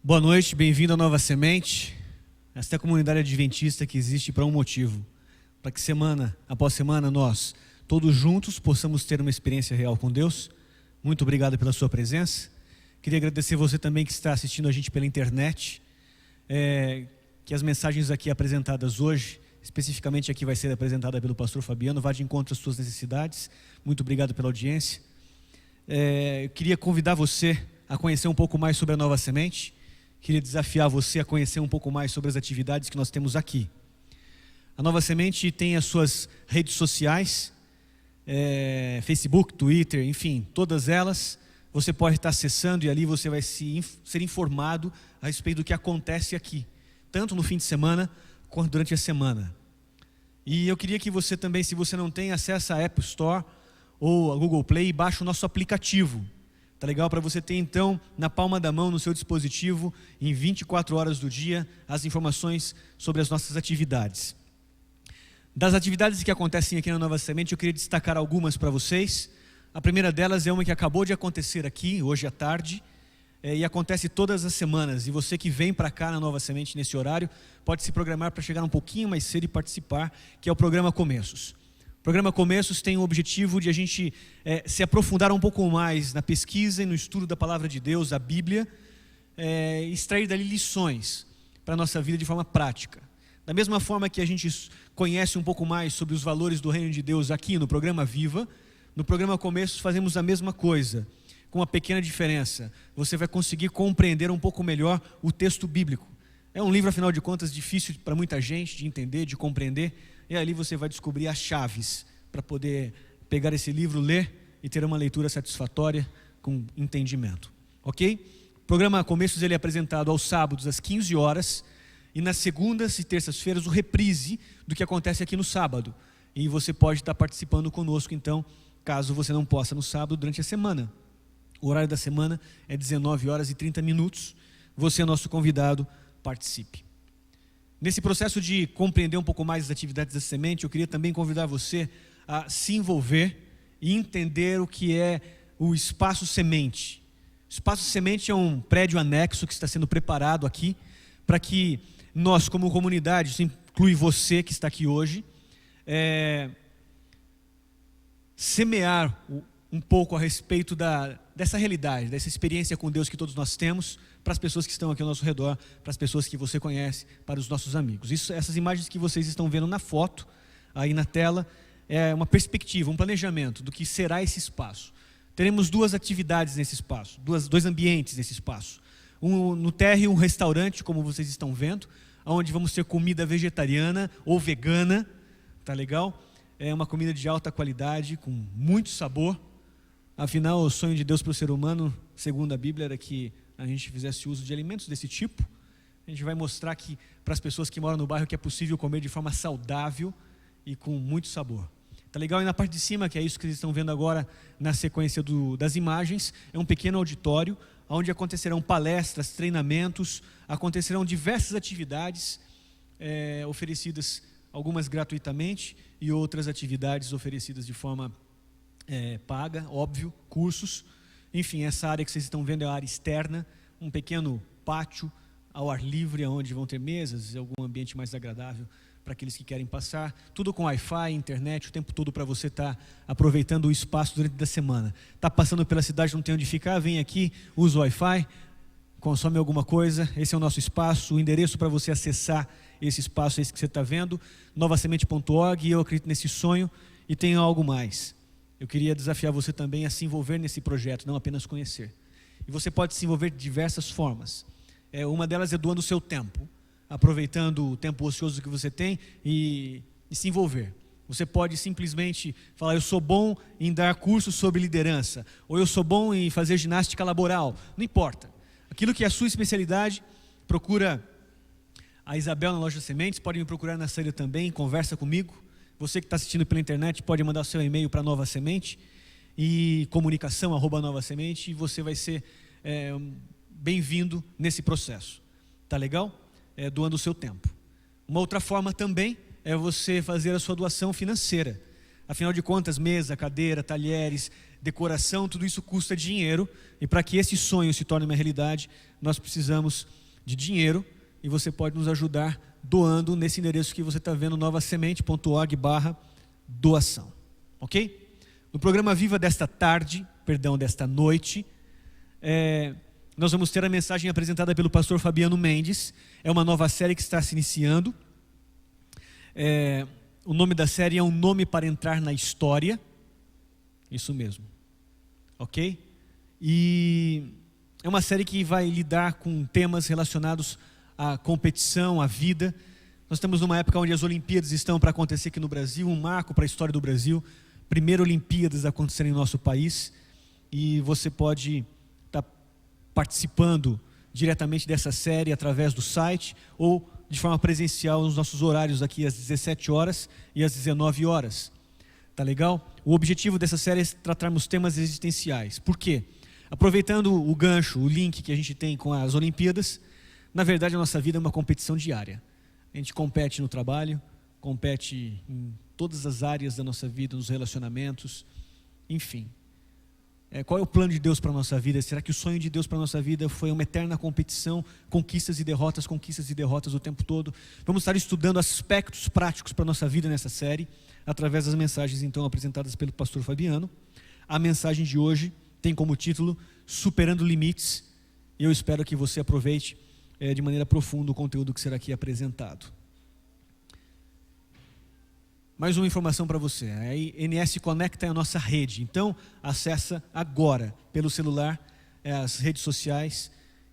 Boa noite, bem-vindo à Nova Semente. Esta é a comunidade adventista que existe para um motivo, para que semana após semana nós, todos juntos, possamos ter uma experiência real com Deus. Muito obrigado pela sua presença. Queria agradecer você também que está assistindo a gente pela internet, que as mensagens aqui apresentadas hoje, especificamente aqui vai ser apresentada pelo pastor Fabiano, vá de encontro às suas necessidades. Muito obrigado pela audiência. Eu queria convidar você a conhecer um pouco mais sobre a Nova Semente. Queria desafiar você a conhecer um pouco mais sobre as atividades que nós temos aqui. A Nova Semente tem as suas redes sociais, Facebook, Twitter, enfim, todas elas. Você pode estar acessando e ali você vai ser informado a respeito do que acontece aqui, tanto no fim de semana quanto durante a semana. E eu queria que você também, se você não tem, acesse a App Store ou a Google Play e baixe o nosso aplicativo. Tá legal para você ter então na palma da mão, no seu dispositivo, em 24 horas do dia, as informações sobre as nossas atividades. Das atividades que acontecem aqui na Nova Semente, eu queria destacar algumas para vocês. A primeira delas é uma que acabou de acontecer aqui, hoje à tarde, e acontece todas as semanas. E você que vem para cá na Nova Semente nesse horário, pode se programar para chegar um pouquinho mais cedo e participar, que é o programa Começos. O programa Começos tem o objetivo de a gente se aprofundar um pouco mais na pesquisa e no estudo da Palavra de Deus, a Bíblia, extrair dali lições para a nossa vida de forma prática. Da mesma forma que a gente conhece um pouco mais sobre os valores do Reino de Deus aqui no programa Viva, no programa Começos fazemos a mesma coisa, com uma pequena diferença. Você vai conseguir compreender um pouco melhor o texto bíblico. É um livro, afinal de contas, difícil para muita gente de entender, de compreender, e ali você vai descobrir as chaves para poder pegar esse livro, ler e ter uma leitura satisfatória com entendimento. Ok? O programa Começos ele é apresentado aos sábados às 15 horas e nas segundas e terças-feiras o reprise do que acontece aqui no sábado. E você pode estar participando conosco então, caso você não possa no sábado durante a semana. O horário da semana é 19 horas e 30 minutos. Você é nosso convidado, participe. Nesse processo de compreender um pouco mais as atividades da semente, eu queria também convidar você a se envolver e entender o que é o Espaço Semente. O Espaço Semente é um prédio anexo que está sendo preparado aqui para que nós, como comunidade, isso inclui você que está aqui hoje, semear um pouco a respeito dessa realidade, dessa experiência com Deus que todos nós temos, para as pessoas que estão aqui ao nosso redor, para as pessoas que você conhece, para os nossos amigos. Essas imagens que vocês estão vendo na foto, aí na tela, é uma perspectiva, um planejamento do que será esse espaço. Teremos duas atividades nesse espaço, dois ambientes nesse espaço. No térreo, um restaurante, como vocês estão vendo, onde vamos ter comida vegetariana ou vegana, tá legal? É uma comida de alta qualidade, com muito sabor. Afinal, o sonho de Deus para o ser humano, segundo a Bíblia, era que a gente fizesse uso de alimentos desse tipo. A gente vai mostrar que para as pessoas que moram no bairro que é possível comer de forma saudável e com muito sabor. Tá legal? E na parte de cima, que é isso que vocês estão vendo agora na sequência das imagens, é um pequeno auditório onde acontecerão palestras, treinamentos, acontecerão diversas atividades oferecidas, algumas gratuitamente e outras atividades oferecidas de forma paga, óbvio, cursos. Enfim, essa área que vocês estão vendo é a área externa, um pequeno pátio ao ar livre, onde vão ter mesas, algum ambiente mais agradável para aqueles que querem passar. Tudo com Wi-Fi, internet, o tempo todo para você estar aproveitando o espaço durante a semana. Está passando pela cidade, não tem onde ficar, vem aqui, usa o Wi-Fi, consome alguma coisa, esse é o nosso espaço, o endereço para você acessar esse espaço é esse que você está vendo, novasemente.org, e eu acredito nesse sonho e tenho algo mais. Eu queria desafiar você também a se envolver nesse projeto, não apenas conhecer. E você pode se envolver de diversas formas. Uma delas é doando o seu tempo, aproveitando o tempo ocioso que você tem e se envolver. Você pode simplesmente falar, eu sou bom em dar cursos sobre liderança, ou eu sou bom em fazer ginástica laboral, não importa. Aquilo que é a sua especialidade, procura a Isabel na Loja Sementes, pode me procurar na saída também, conversa comigo. Você que está assistindo pela internet pode mandar o seu e-mail para Nova Semente e comunicação@novasemente e você vai ser bem-vindo nesse processo. Tá legal? Doando o seu tempo. Uma outra forma também é você fazer a sua doação financeira. Afinal de contas, mesa, cadeira, talheres, decoração, tudo isso custa dinheiro. E para que esse sonho se torne uma realidade, nós precisamos de dinheiro. E você pode nos ajudar doando nesse endereço que você está vendo, novasemente.org/doação. Ok? No programa Viva desta noite, nós vamos ter a mensagem apresentada pelo pastor Fabiano Mendes. É uma nova série que está se iniciando. O nome da série é Um Nome para Entrar na História. Isso mesmo. Ok? E é uma série que vai lidar com temas relacionados à competição, à vida. Nós estamos numa época onde as Olimpíadas estão para acontecer aqui no Brasil, um marco para a história do Brasil. Primeira Olimpíadas a acontecer em nosso país. E você pode estar participando diretamente dessa série através do site ou de forma presencial nos nossos horários aqui às 17 horas e às 19 horas. Tá legal? O objetivo dessa série é tratarmos temas existenciais. Por quê? Aproveitando o gancho, o link que a gente tem com as Olimpíadas, na verdade a nossa vida é uma competição diária. A gente compete no trabalho, compete em todas as áreas da nossa vida, nos relacionamentos, enfim. Qual é o plano de Deus para a nossa vida? Será que o sonho de Deus para a nossa vida foi uma eterna competição, conquistas e derrotas o tempo todo? Vamos estar estudando aspectos práticos para a nossa vida nessa série, através das mensagens então apresentadas pelo pastor Fabiano. A mensagem de hoje tem como título Superando Limites, e eu espero que você aproveite de maneira profunda o conteúdo que será aqui apresentado. Mais uma informação para você, a NS Conecta é a nossa rede, então acessa agora pelo celular as redes sociais,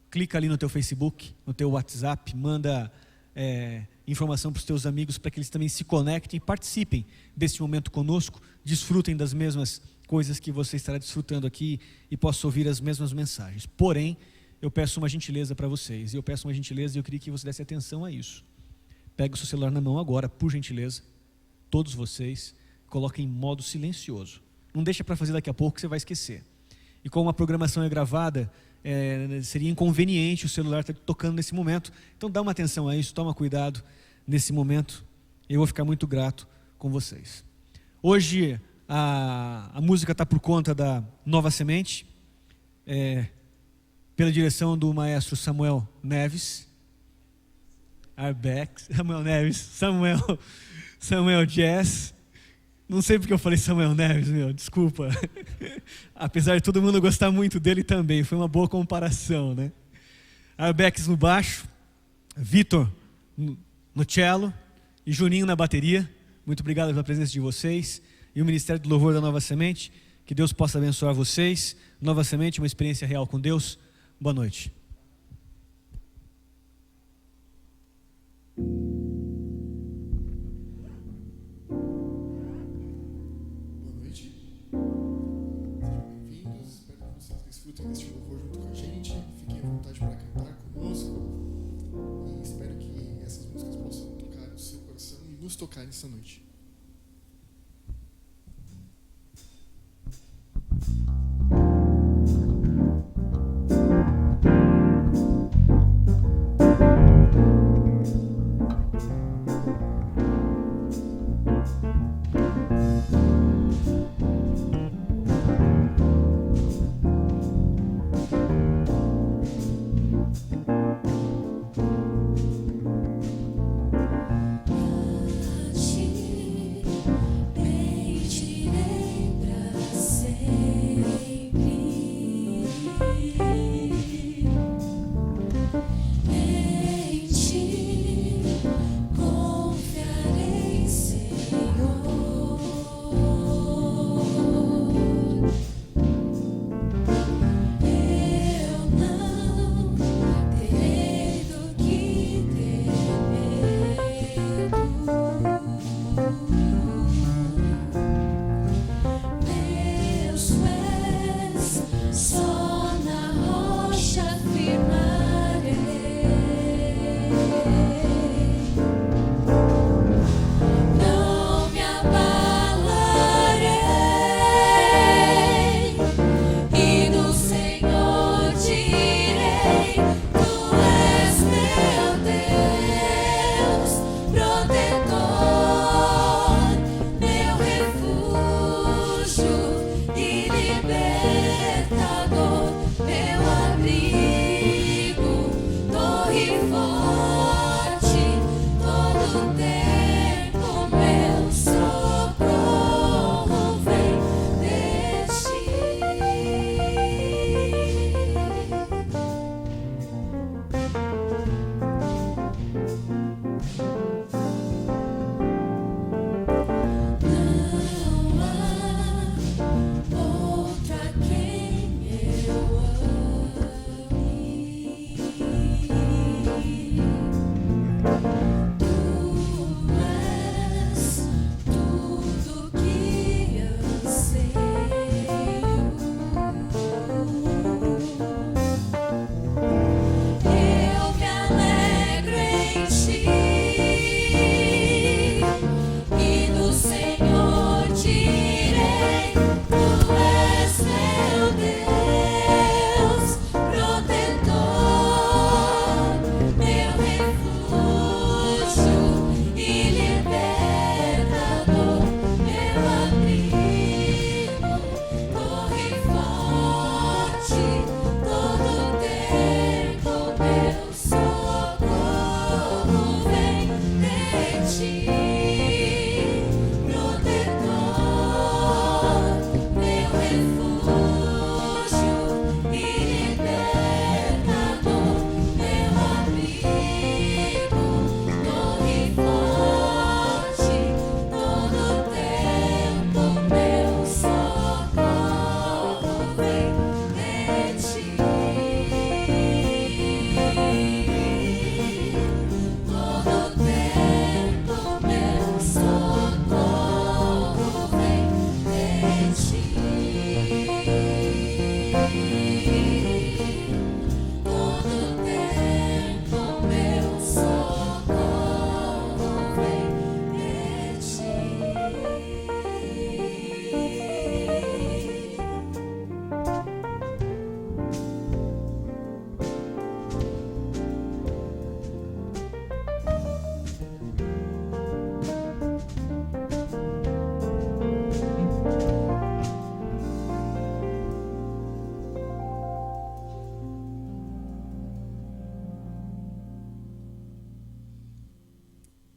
clica ali no teu Facebook, no teu WhatsApp, manda informação para os teus amigos para que eles também se conectem e participem desse momento conosco, desfrutem das mesmas coisas que você estará desfrutando aqui e possa ouvir as mesmas mensagens. Porém, eu peço uma gentileza para vocês, e eu queria que você desse atenção a isso. Pega o seu celular na mão agora, por gentileza. Todos vocês, coloquem em modo silencioso. Não deixa para fazer daqui a pouco que você vai esquecer. E como a programação é gravada, seria inconveniente o celular estar tocando nesse momento. Então dá uma atenção a isso, toma cuidado nesse momento. Eu vou ficar muito grato com vocês. Hoje a música está por conta da Nova Semente, pela direção do maestro Samuel Neves. Arbex, Samuel Neves, Samuel Jazz. Não sei porque eu falei Samuel Neves, desculpa. Apesar de todo mundo gostar muito dele também, foi uma boa comparação, né? Arbex no baixo, Vitor no cello e Juninho na bateria. Muito obrigado pela presença de vocês e o Ministério do Louvor da Nova Semente. Que Deus possa abençoar vocês. Nova Semente, uma experiência real com Deus. Boa noite. Desfrutem deste louvor junto com a gente, fiquem à vontade para cantar conosco e espero que essas músicas possam tocar no seu coração e nos tocar nessa noite. Te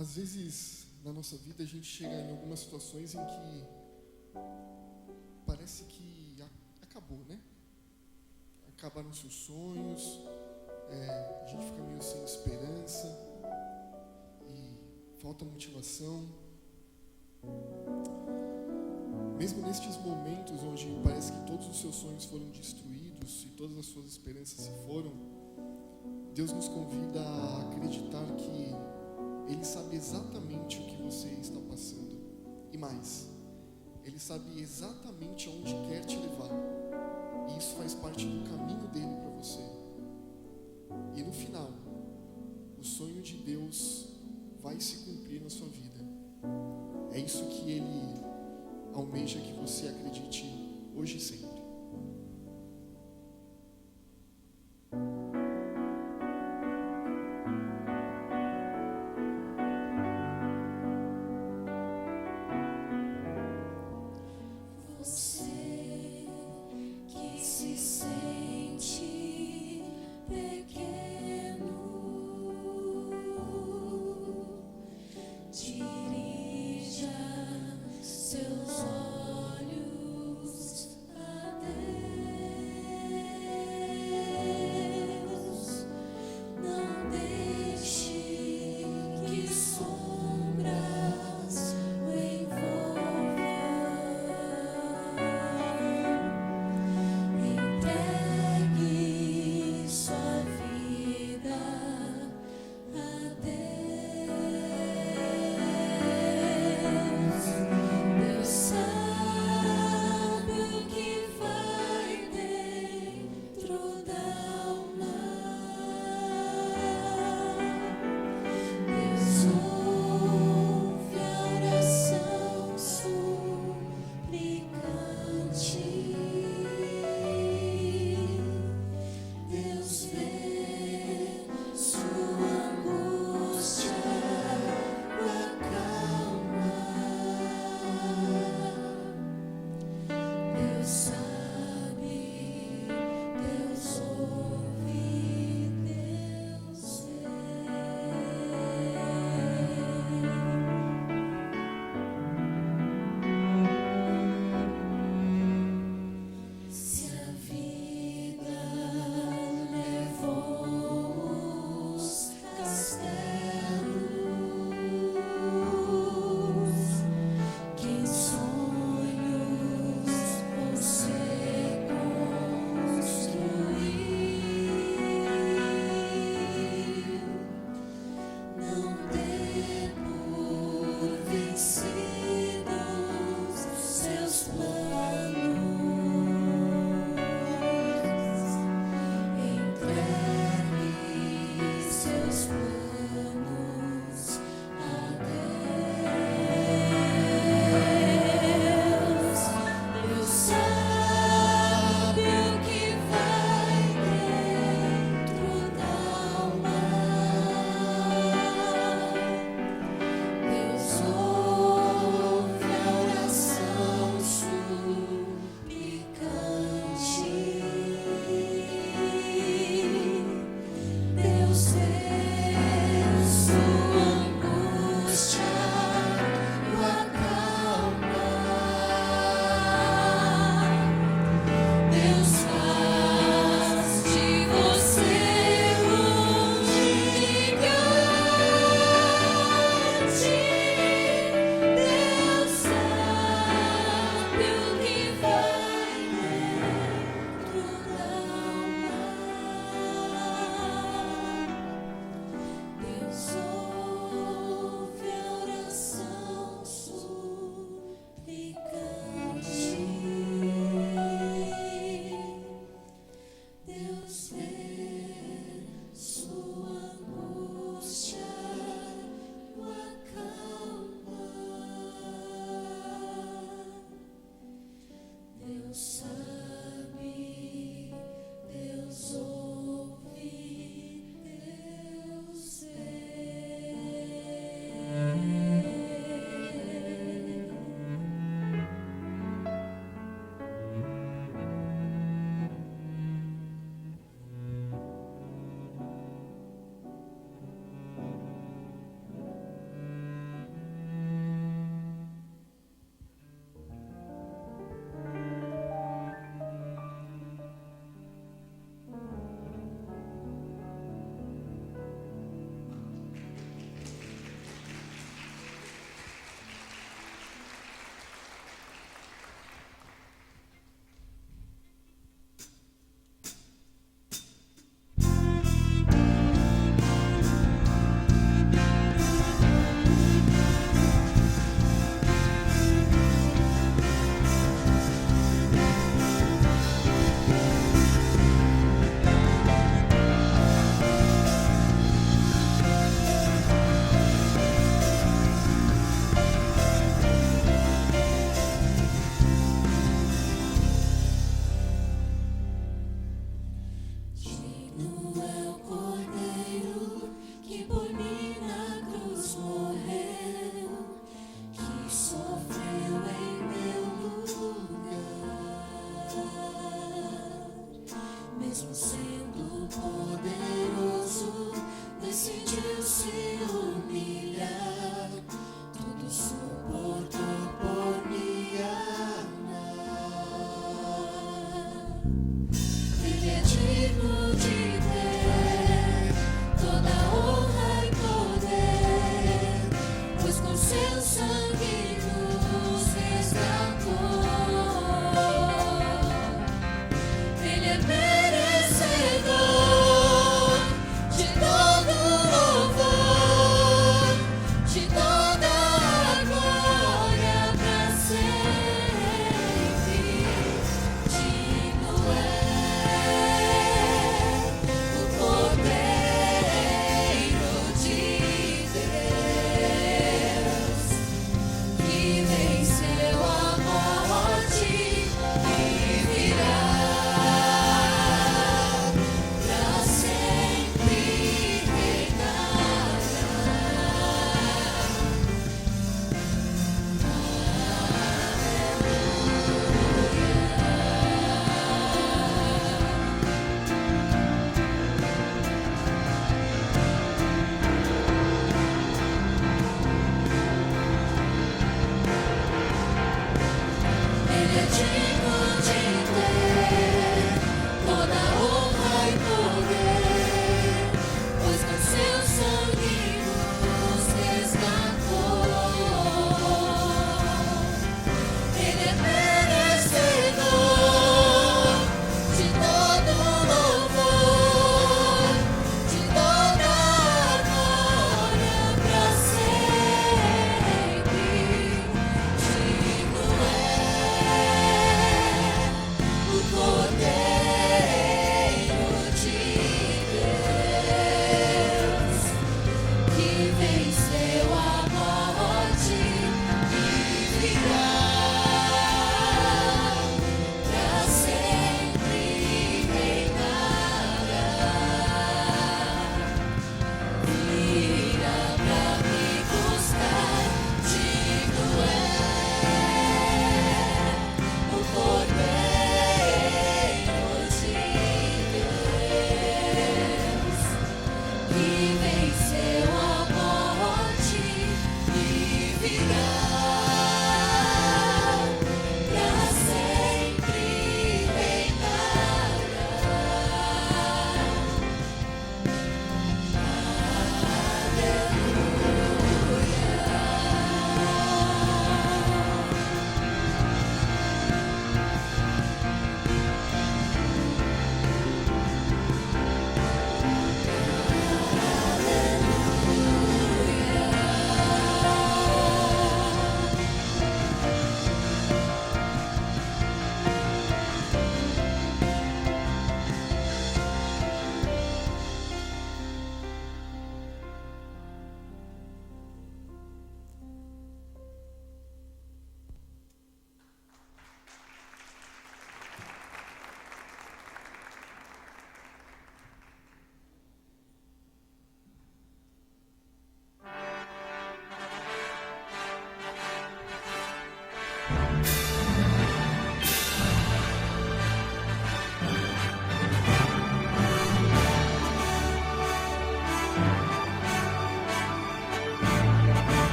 Às vezes, na nossa vida, a gente chega em algumas situações em que parece que acabou, né? Acabaram seus sonhos, a gente fica meio sem esperança e falta motivação. Mesmo nestes momentos onde parece que todos os seus sonhos foram destruídos e todas as suas esperanças se foram, Deus nos convida a acreditar que Ele sabe exatamente o que você está passando. E mais, Ele sabe exatamente aonde quer te levar. E isso faz parte do caminho dele para você. E no final, o sonho de Deus vai se cumprir na sua vida. É isso que Ele almeja que você acredite hoje e sempre. Dirija seus olhos a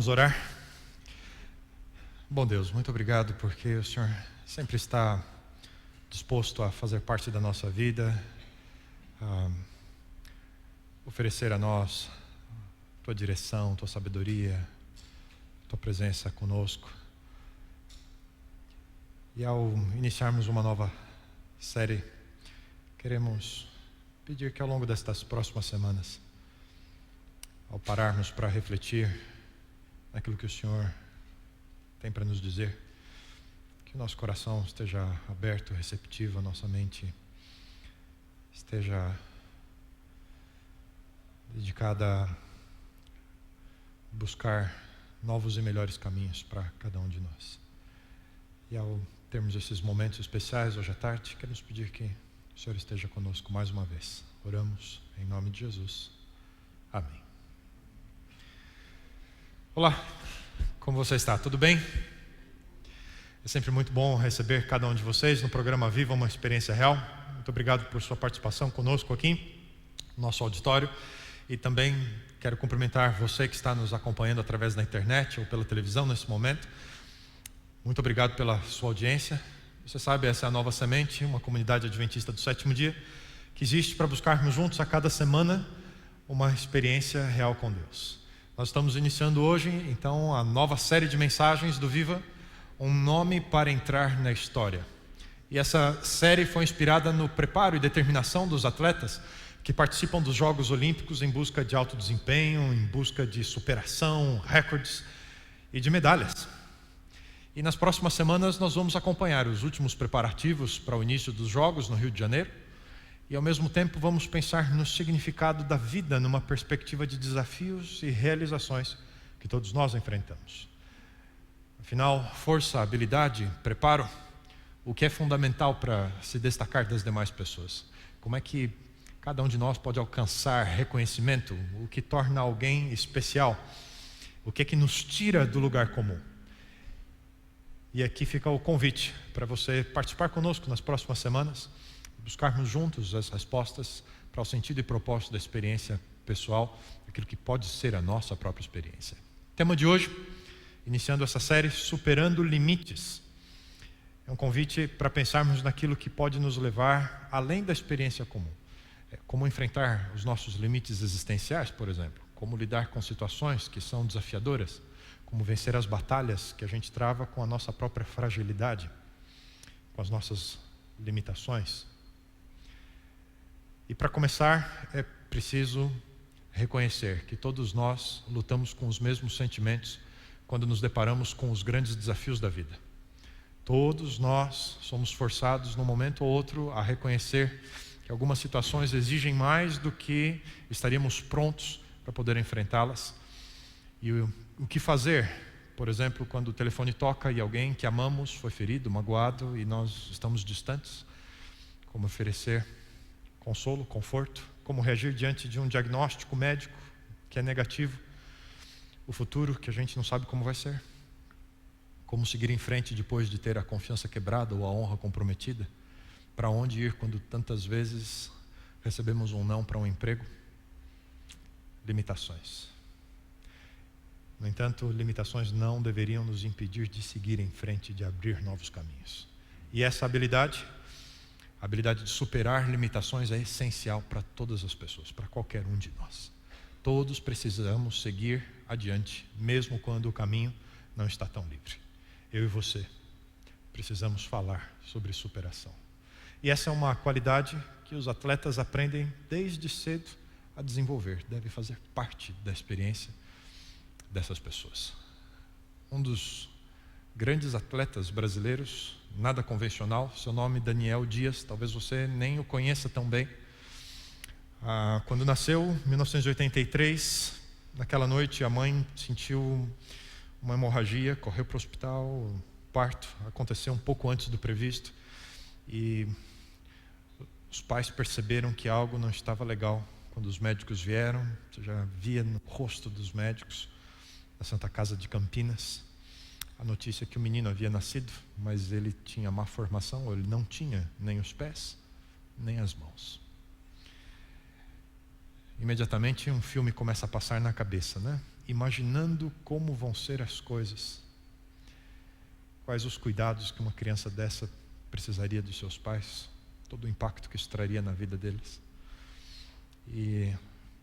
Vamos orar? Bom Deus, muito obrigado porque o Senhor sempre está disposto a fazer parte da nossa vida, a oferecer a nós Tua direção, Tua sabedoria, Tua presença conosco. E ao iniciarmos uma nova série, queremos pedir que ao longo destas próximas semanas, ao pararmos para refletir naquilo que o Senhor tem para nos dizer, que o nosso coração esteja aberto, receptivo, a nossa mente esteja dedicada a buscar novos e melhores caminhos para cada um de nós. E ao termos esses momentos especiais hoje à tarde, queremos pedir que o Senhor esteja conosco mais uma vez. Oramos em nome de Jesus. Amém. Olá, como você está? Tudo bem? É sempre muito bom receber cada um de vocês no programa Viva uma Experiência Real. Muito obrigado por sua participação conosco aqui, no nosso auditório. E também quero cumprimentar você que está nos acompanhando através da internet ou pela televisão nesse momento. Muito obrigado pela sua audiência. Você sabe, essa é a Nova Semente, uma comunidade adventista do sétimo dia, que existe para buscarmos juntos a cada semana uma experiência real com Deus. Nós estamos iniciando hoje, então, a nova série de mensagens do Viva, um nome para entrar na história. E essa série foi inspirada no preparo e determinação dos atletas que participam dos Jogos Olímpicos em busca de alto desempenho, em busca de superação, recordes e de medalhas. E nas próximas semanas nós vamos acompanhar os últimos preparativos para o início dos Jogos no Rio de Janeiro. E ao mesmo tempo vamos pensar no significado da vida numa perspectiva de desafios e realizações que todos nós enfrentamos. Afinal, força, habilidade, preparo, o que é fundamental para se destacar das demais pessoas? Como é que cada um de nós pode alcançar reconhecimento? O que torna alguém especial? O que é que nos tira do lugar comum? E aqui fica o convite para você participar conosco nas próximas semanas, buscarmos juntos as respostas para o sentido e propósito da experiência pessoal, aquilo que pode ser a nossa própria experiência. Tema de hoje, iniciando essa série, Superando Limites. É um convite para pensarmos naquilo que pode nos levar além da experiência comum. Como enfrentar os nossos limites existenciais, por exemplo. Como lidar com situações que são desafiadoras. Como vencer as batalhas que a gente trava com a nossa própria fragilidade, com as nossas limitações. E para começar, é preciso reconhecer que todos nós lutamos com os mesmos sentimentos quando nos deparamos com os grandes desafios da vida. Todos nós somos forçados, num momento ou outro, a reconhecer que algumas situações exigem mais do que estaríamos prontos para poder enfrentá-las. E o que fazer, por exemplo, quando o telefone toca e alguém que amamos foi ferido, magoado e nós estamos distantes? Como oferecer consolo, conforto? Como reagir diante de um diagnóstico médico que é negativo? O futuro que a gente não sabe como vai ser? Como seguir em frente depois de ter a confiança quebrada ou a honra comprometida? Para onde ir quando tantas vezes recebemos um não para um emprego? Limitações. No entanto, limitações não deveriam nos impedir de seguir em frente, de abrir novos caminhos. E essa habilidade, a habilidade de superar limitações, é essencial para todas as pessoas, para qualquer um de nós. Todos precisamos seguir adiante, mesmo quando o caminho não está tão livre. Eu e você precisamos falar sobre superação. E essa é uma qualidade que os atletas aprendem desde cedo a desenvolver. Deve fazer parte da experiência dessas pessoas. Um dos grandes atletas brasileiros, nada convencional, seu nome Daniel Dias, talvez você nem o conheça tão bem. Quando nasceu, em 1983, naquela noite a mãe sentiu uma hemorragia, correu para o hospital, o parto aconteceu um pouco antes do previsto e os pais perceberam que algo não estava legal. Quando os médicos vieram, você já via no rosto dos médicos da Santa Casa de Campinas a notícia que o menino havia nascido, mas ele tinha má formação, ele não tinha nem os pés, nem as mãos. Imediatamente um filme começa a passar na cabeça, né? Imaginando como vão ser as coisas, quais os cuidados que uma criança dessa precisaria dos seus pais, todo o impacto que isso traria na vida deles. E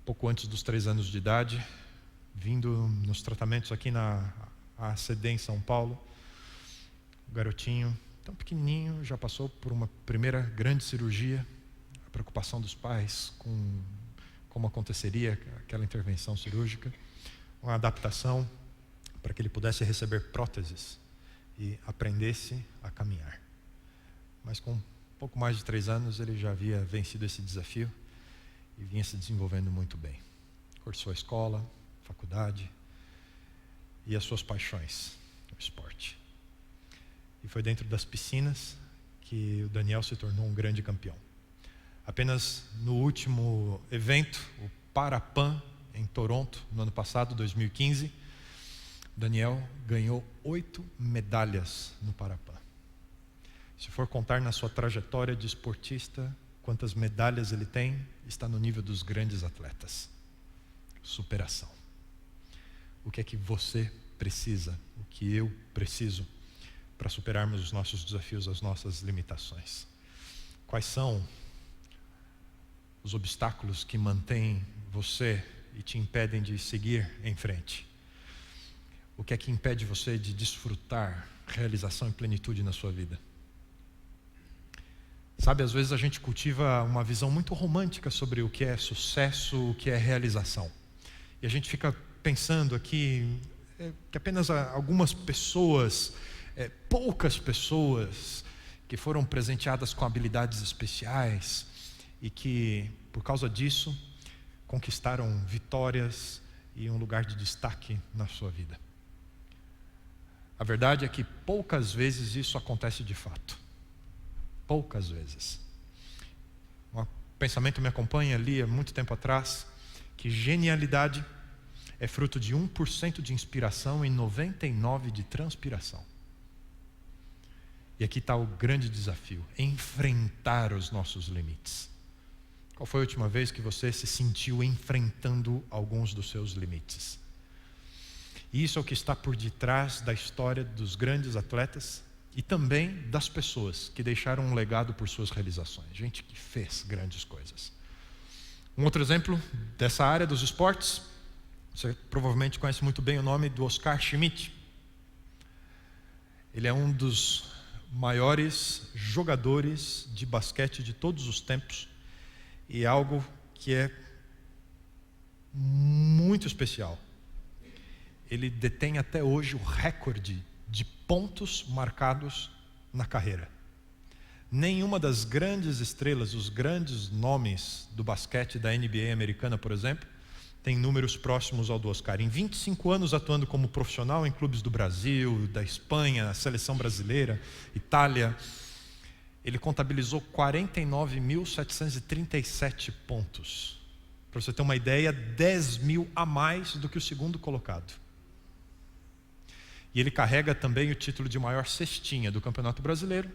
pouco antes dos 3 anos de idade, vindo nos tratamentos aqui na ACD em São Paulo, o garotinho, tão pequenininho, já passou por uma primeira grande cirurgia. A preocupação dos pais com como aconteceria aquela intervenção cirúrgica, uma adaptação para que ele pudesse receber próteses e aprendesse a caminhar. Mas com pouco mais de 3 anos ele já havia vencido esse desafio e vinha se desenvolvendo muito bem. Cursou a escola, faculdade e as suas paixões, o esporte. E foi dentro das piscinas que o Daniel se tornou um grande campeão. Apenas no último evento, o Parapan, em Toronto, no ano passado, 2015, Daniel ganhou 8 medalhas no Parapan. Se for contar na sua trajetória de esportista, quantas medalhas ele tem, está no nível dos grandes atletas. Superação. O que é que você precisa, o que eu preciso para superarmos os nossos desafios, as nossas limitações? Quais são os obstáculos que mantêm você e te impedem de seguir em frente? O que é que impede você de desfrutar realização e plenitude na sua vida? Sabe, às vezes a gente cultiva uma visão muito romântica sobre o que é sucesso, o que é realização. E a gente fica pensando aqui que apenas algumas pessoas, poucas pessoas que foram presenteadas com habilidades especiais e que, por causa disso, conquistaram vitórias e um lugar de destaque na sua vida. A verdade é que poucas vezes isso acontece de fato. Poucas vezes. Um pensamento me acompanha ali há muito tempo atrás, que genialidade é fruto de 1% de inspiração e 99% de transpiração. E aqui está o grande desafio: enfrentar os nossos limites. Qual foi a última vez que você se sentiu enfrentando alguns dos seus limites? E isso é o que está por detrás da história dos grandes atletas e também das pessoas que deixaram um legado por suas realizações. Gente que fez grandes coisas. Um outro exemplo dessa área dos esportes, você provavelmente conhece muito bem o nome do Oscar Schmidt. Ele é um dos maiores jogadores de basquete de todos os tempos. e algo que é muito especial. Ele detém até hoje o recorde de pontos marcados na carreira. Nenhuma das grandes estrelas, os grandes nomes do basquete da NBA americana, por exemplo, tem números próximos ao do Oscar. Em 25 anos atuando como profissional em clubes do Brasil, da Espanha, seleção brasileira, Itália, ele contabilizou 49.737 pontos. Para você ter uma ideia, 10 mil a mais do que o segundo colocado. E ele carrega também o título de maior cestinha do Campeonato Brasileiro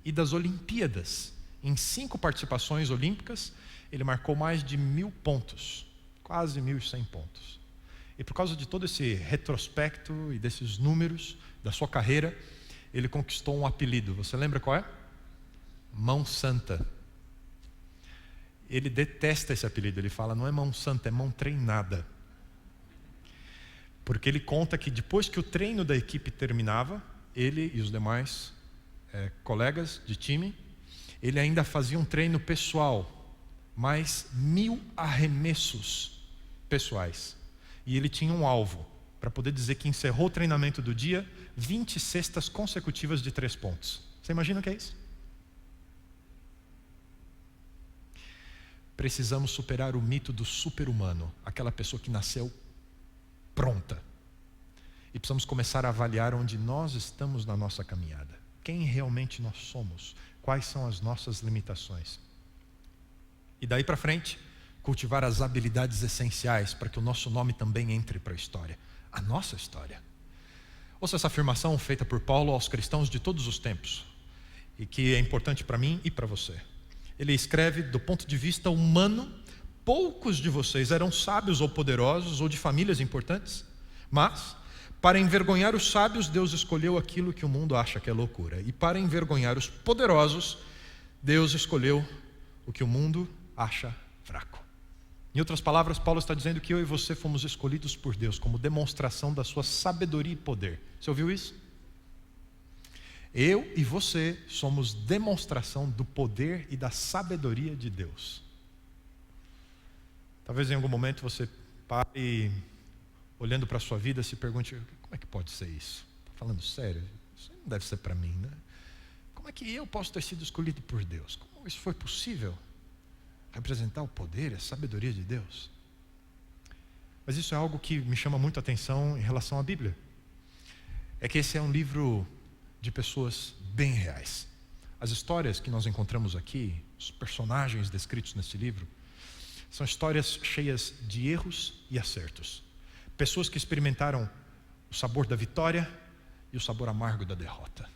e das Olimpíadas. Em 5 participações olímpicas, ele marcou mais de 1.000 pontos, quase 1.100 pontos. E por causa de todo esse retrospecto e desses números da sua carreira, ele conquistou um apelido. Você lembra qual é? Mão Santa. Ele detesta esse apelido. Ele fala, não é mão santa, é mão treinada. Porque ele conta que depois que o treino da equipe terminava, ele e os demais colegas de time, ele ainda fazia um treino pessoal, mais 1.000 arremessos pessoais. E ele tinha um alvo, para poder dizer que encerrou o treinamento do dia, 20 cestas consecutivas de 3 pontos. Você imagina o que é isso? Precisamos superar o mito do super-humano, aquela pessoa que nasceu pronta. E precisamos começar a avaliar onde nós estamos na nossa caminhada. Quem realmente nós somos? Quais são as nossas limitações? E daí para frente, cultivar as habilidades essenciais para que o nosso nome também entre para a história. A nossa história. Ouça essa afirmação feita por Paulo aos cristãos de todos os tempos, e que é importante para mim e para você. Ele escreve do ponto de vista humano: poucos de vocês eram sábios ou poderosos ou de famílias importantes, mas para envergonhar os sábios, Deus escolheu aquilo que o mundo acha que é loucura, e para envergonhar os poderosos, Deus escolheu o que o mundo acha fraco. Em outras palavras, Paulo está dizendo que eu e você fomos escolhidos por Deus como demonstração da sua sabedoria e poder. Você ouviu isso? Eu e você somos demonstração do poder e da sabedoria de Deus. Talvez em algum momento você pare, olhando para a sua vida, se pergunte: como é que pode ser isso? Estou falando sério? Isso não deve ser para mim, né? Como é que eu posso ter sido escolhido por Deus? Como isso foi possível? Representar o poder e a sabedoria de Deus? Mas isso é algo que me chama muito a atenção em relação à Bíblia. É que esse é um livro de pessoas bem reais. As histórias que nós encontramos aqui, os personagens descritos nesse livro, são histórias cheias de erros e acertos. Pessoas que experimentaram o sabor da vitória e o sabor amargo da derrota.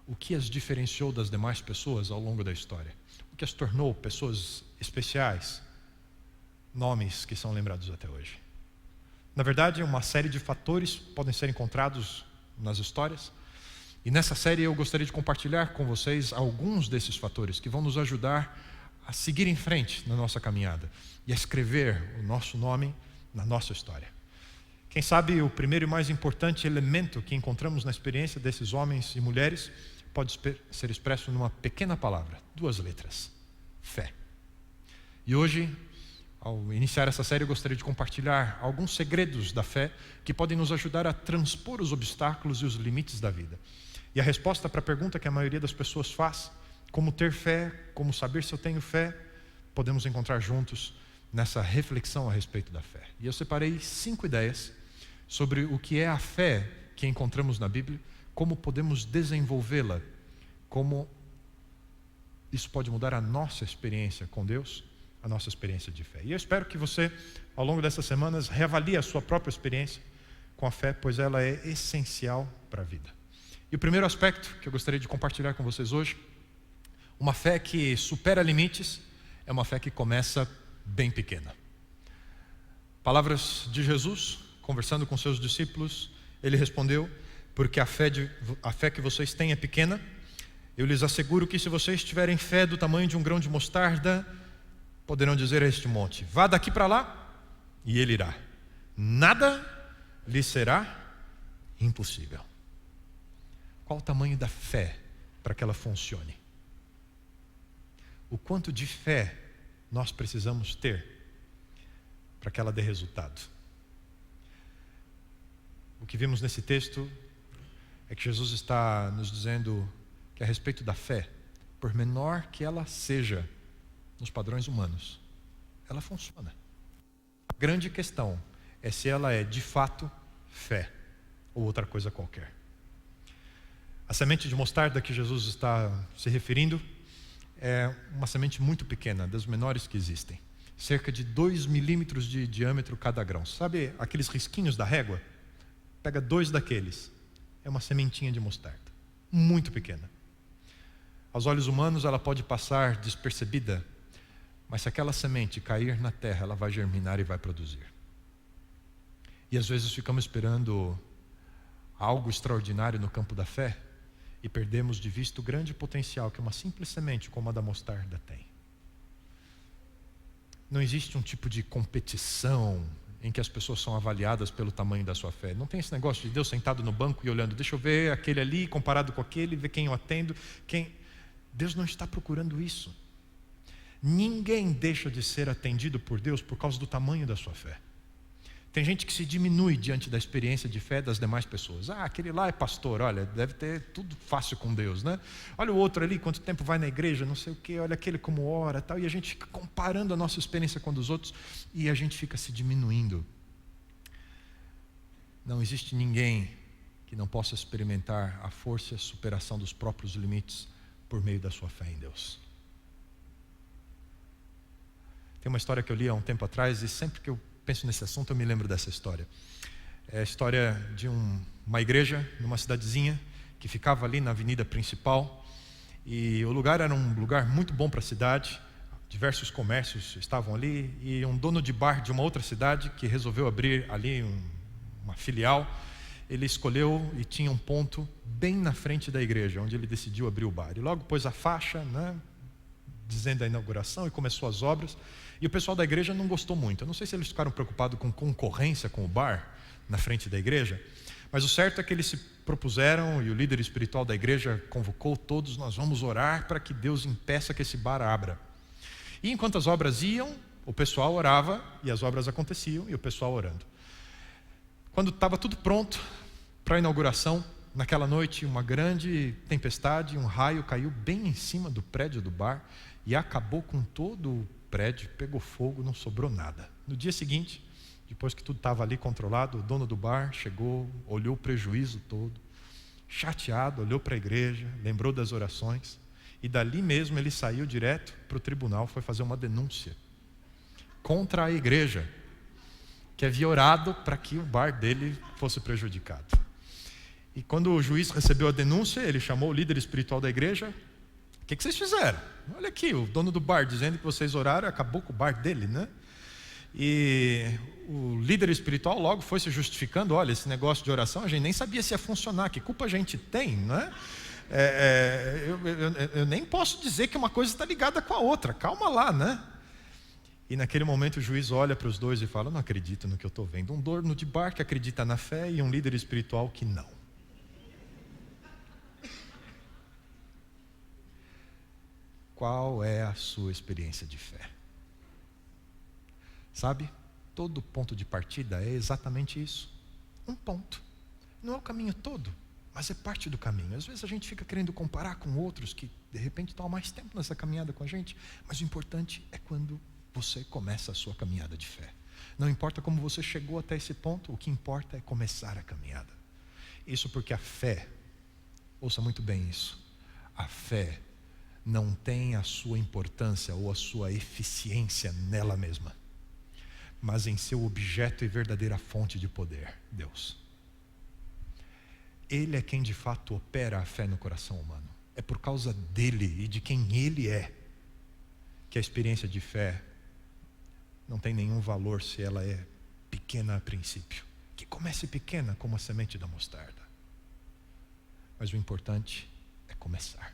O que as diferenciou das demais pessoas ao longo da história? O que as tornou pessoas especiais? Nomes que são lembrados até hoje. Na verdade, uma série de fatores podem ser encontrados nas histórias. E nessa série eu gostaria de compartilhar com vocês alguns desses fatores que vão nos ajudar a seguir em frente na nossa caminhada e a escrever o nosso nome na nossa história. Quem sabe o primeiro e mais importante elemento que encontramos na experiência desses homens e mulheres pode ser expresso numa pequena palavra, 2 letras: fé. E hoje, ao iniciar essa série, eu gostaria de compartilhar alguns segredos da fé que podem nos ajudar a transpor os obstáculos e os limites da vida. E a resposta para a pergunta que a maioria das pessoas faz: como ter fé, como saber se eu tenho fé, podemos encontrar juntos nessa reflexão a respeito da fé. E eu separei 5 ideias sobre o que é a fé que encontramos na Bíblia, como podemos desenvolvê-la, como isso pode mudar a nossa experiência com Deus, a nossa experiência de fé. E eu espero que você, ao longo dessas semanas, reavalie a sua própria experiência com a fé, pois ela é essencial para a vida. E o primeiro aspecto que eu gostaria de compartilhar com vocês hoje: uma fé que supera limites, é uma fé que começa bem pequena. Palavras de Jesus, conversando com seus discípulos, ele respondeu: porque a fé que vocês têm é pequena. Eu lhes asseguro que se vocês tiverem fé do tamanho de um grão de mostarda, poderão dizer a este monte: vá daqui para lá, e ele irá. Nada lhe será impossível. Qual o tamanho da fé para que ela funcione? O quanto de fé nós precisamos ter para que ela dê resultado. O que vimos nesse texto é que Jesus está nos dizendo que a respeito da fé, por menor que ela seja nos padrões humanos, ela funciona. A grande questão é se ela é de fato fé ou outra coisa qualquer. A semente de mostarda que Jesus está se referindo é uma semente muito pequena, das menores que existem. Cerca de 2 milímetros de diâmetro cada grão. Sabe aqueles risquinhos da régua? Pega 2 daqueles. É uma sementinha de mostarda. Muito pequena. Aos olhos humanos ela pode passar despercebida, mas se aquela semente cair na terra, ela vai germinar e vai produzir. E às vezes ficamos esperando algo extraordinário no campo da fé e perdemos de vista o grande potencial que uma simples semente como a da mostarda tem. Não existe um tipo de competição em que as pessoas são avaliadas pelo tamanho da sua fé. Não tem esse negócio de Deus sentado no banco e olhando, deixa eu ver aquele ali comparado com aquele, ver quem eu atendo. Deus não está procurando isso. Ninguém deixa de ser atendido por Deus por causa do tamanho da sua fé. Tem gente que se diminui diante da experiência de fé das demais pessoas. Aquele lá é pastor, olha, deve ter tudo fácil com Deus, né? Olha o outro ali, quanto tempo vai na igreja, não sei o quê, olha aquele como ora, tal. E a gente fica comparando a nossa experiência com a dos outros e a gente fica se diminuindo. Não existe ninguém que não possa experimentar a força e a superação dos próprios limites por meio da sua fé em Deus. Tem uma história que eu li há um tempo atrás e sempre que eu penso nesse assunto eu me lembro dessa história. É a história de uma igreja numa cidadezinha que ficava ali na avenida principal e o lugar era um lugar muito bom para a cidade. Diversos comércios estavam ali e um dono de bar de uma outra cidade que resolveu abrir ali uma filial, ele escolheu e tinha um ponto bem na frente da igreja onde ele decidiu abrir o bar. E logo pôs a faixa, né, dizendo a inauguração e começou as obras. E o pessoal da igreja não gostou muito. Eu não sei se eles ficaram preocupados com concorrência com o bar na frente da igreja, mas o certo é que eles se propuseram e o líder espiritual da igreja convocou todos, nós vamos orar para que Deus impeça que esse bar abra. E enquanto as obras iam, o pessoal orava e as obras aconteciam e o pessoal orando. Quando estava tudo pronto para a inauguração, naquela noite uma grande tempestade, um raio caiu bem em cima do prédio do bar e acabou com todo o prédio, pegou fogo, não sobrou nada. No dia seguinte, depois que tudo estava ali controlado, o dono do bar chegou, olhou o prejuízo todo, chateado, olhou para a igreja, lembrou das orações e dali mesmo ele saiu direto para o tribunal, foi fazer uma denúncia contra a igreja, que havia orado para que o bar dele fosse prejudicado. E quando o juiz recebeu a denúncia, ele chamou o líder espiritual da igreja. O que vocês fizeram? Olha aqui, o dono do bar dizendo que vocês oraram, acabou com o bar dele, né? E o líder espiritual logo foi se justificando, olha, esse negócio de oração, a gente nem sabia se ia funcionar, que culpa a gente tem, né? Eu nem posso dizer que uma coisa está ligada com a outra, calma lá, né? E naquele momento o juiz olha para os dois e fala, não acredito no que eu estou vendo, um dono de bar que acredita na fé e um líder espiritual que não. Qual é a sua experiência de fé? Sabe, todo ponto de partida é exatamente isso. Um ponto. Não é o caminho todo, mas é parte do caminho. Às vezes a gente fica querendo comparar com outros que de repente estão há mais tempo nessa caminhada com a gente, mas o importante é quando você começa a sua caminhada de fé. Não importa como você chegou até esse ponto, o que importa é começar a caminhada. Isso porque a fé, ouça muito bem isso, a fé não tem a sua importância ou a sua eficiência nela mesma, mas em seu objeto e verdadeira fonte de poder, Deus. Ele é quem de fato opera a fé no coração humano. É por causa dele e de quem ele é que a experiência de fé não tem nenhum valor se ela é pequena a princípio. Que comece pequena como a semente da mostarda. Mas o importante é começar.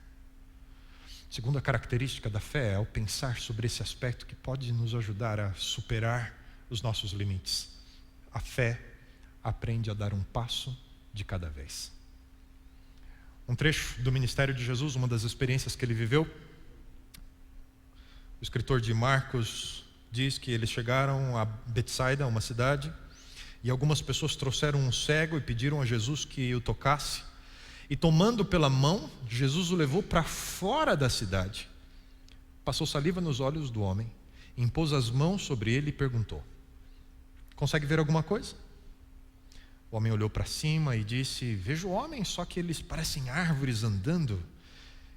Segunda característica da fé é o pensar sobre esse aspecto que pode nos ajudar a superar os nossos limites. A fé aprende a dar um passo de cada vez. Um trecho do ministério de Jesus, uma das experiências que ele viveu, O escritor de Marcos diz que eles chegaram a Betsaida, uma cidade, e algumas pessoas trouxeram um cego e pediram a Jesus que o tocasse. E tomando pela mão, Jesus o levou para fora da cidade. Passou saliva nos olhos do homem, impôs as mãos sobre ele e perguntou: consegue ver alguma coisa? O homem olhou para cima e disse: vejo homens, só que eles parecem árvores andando.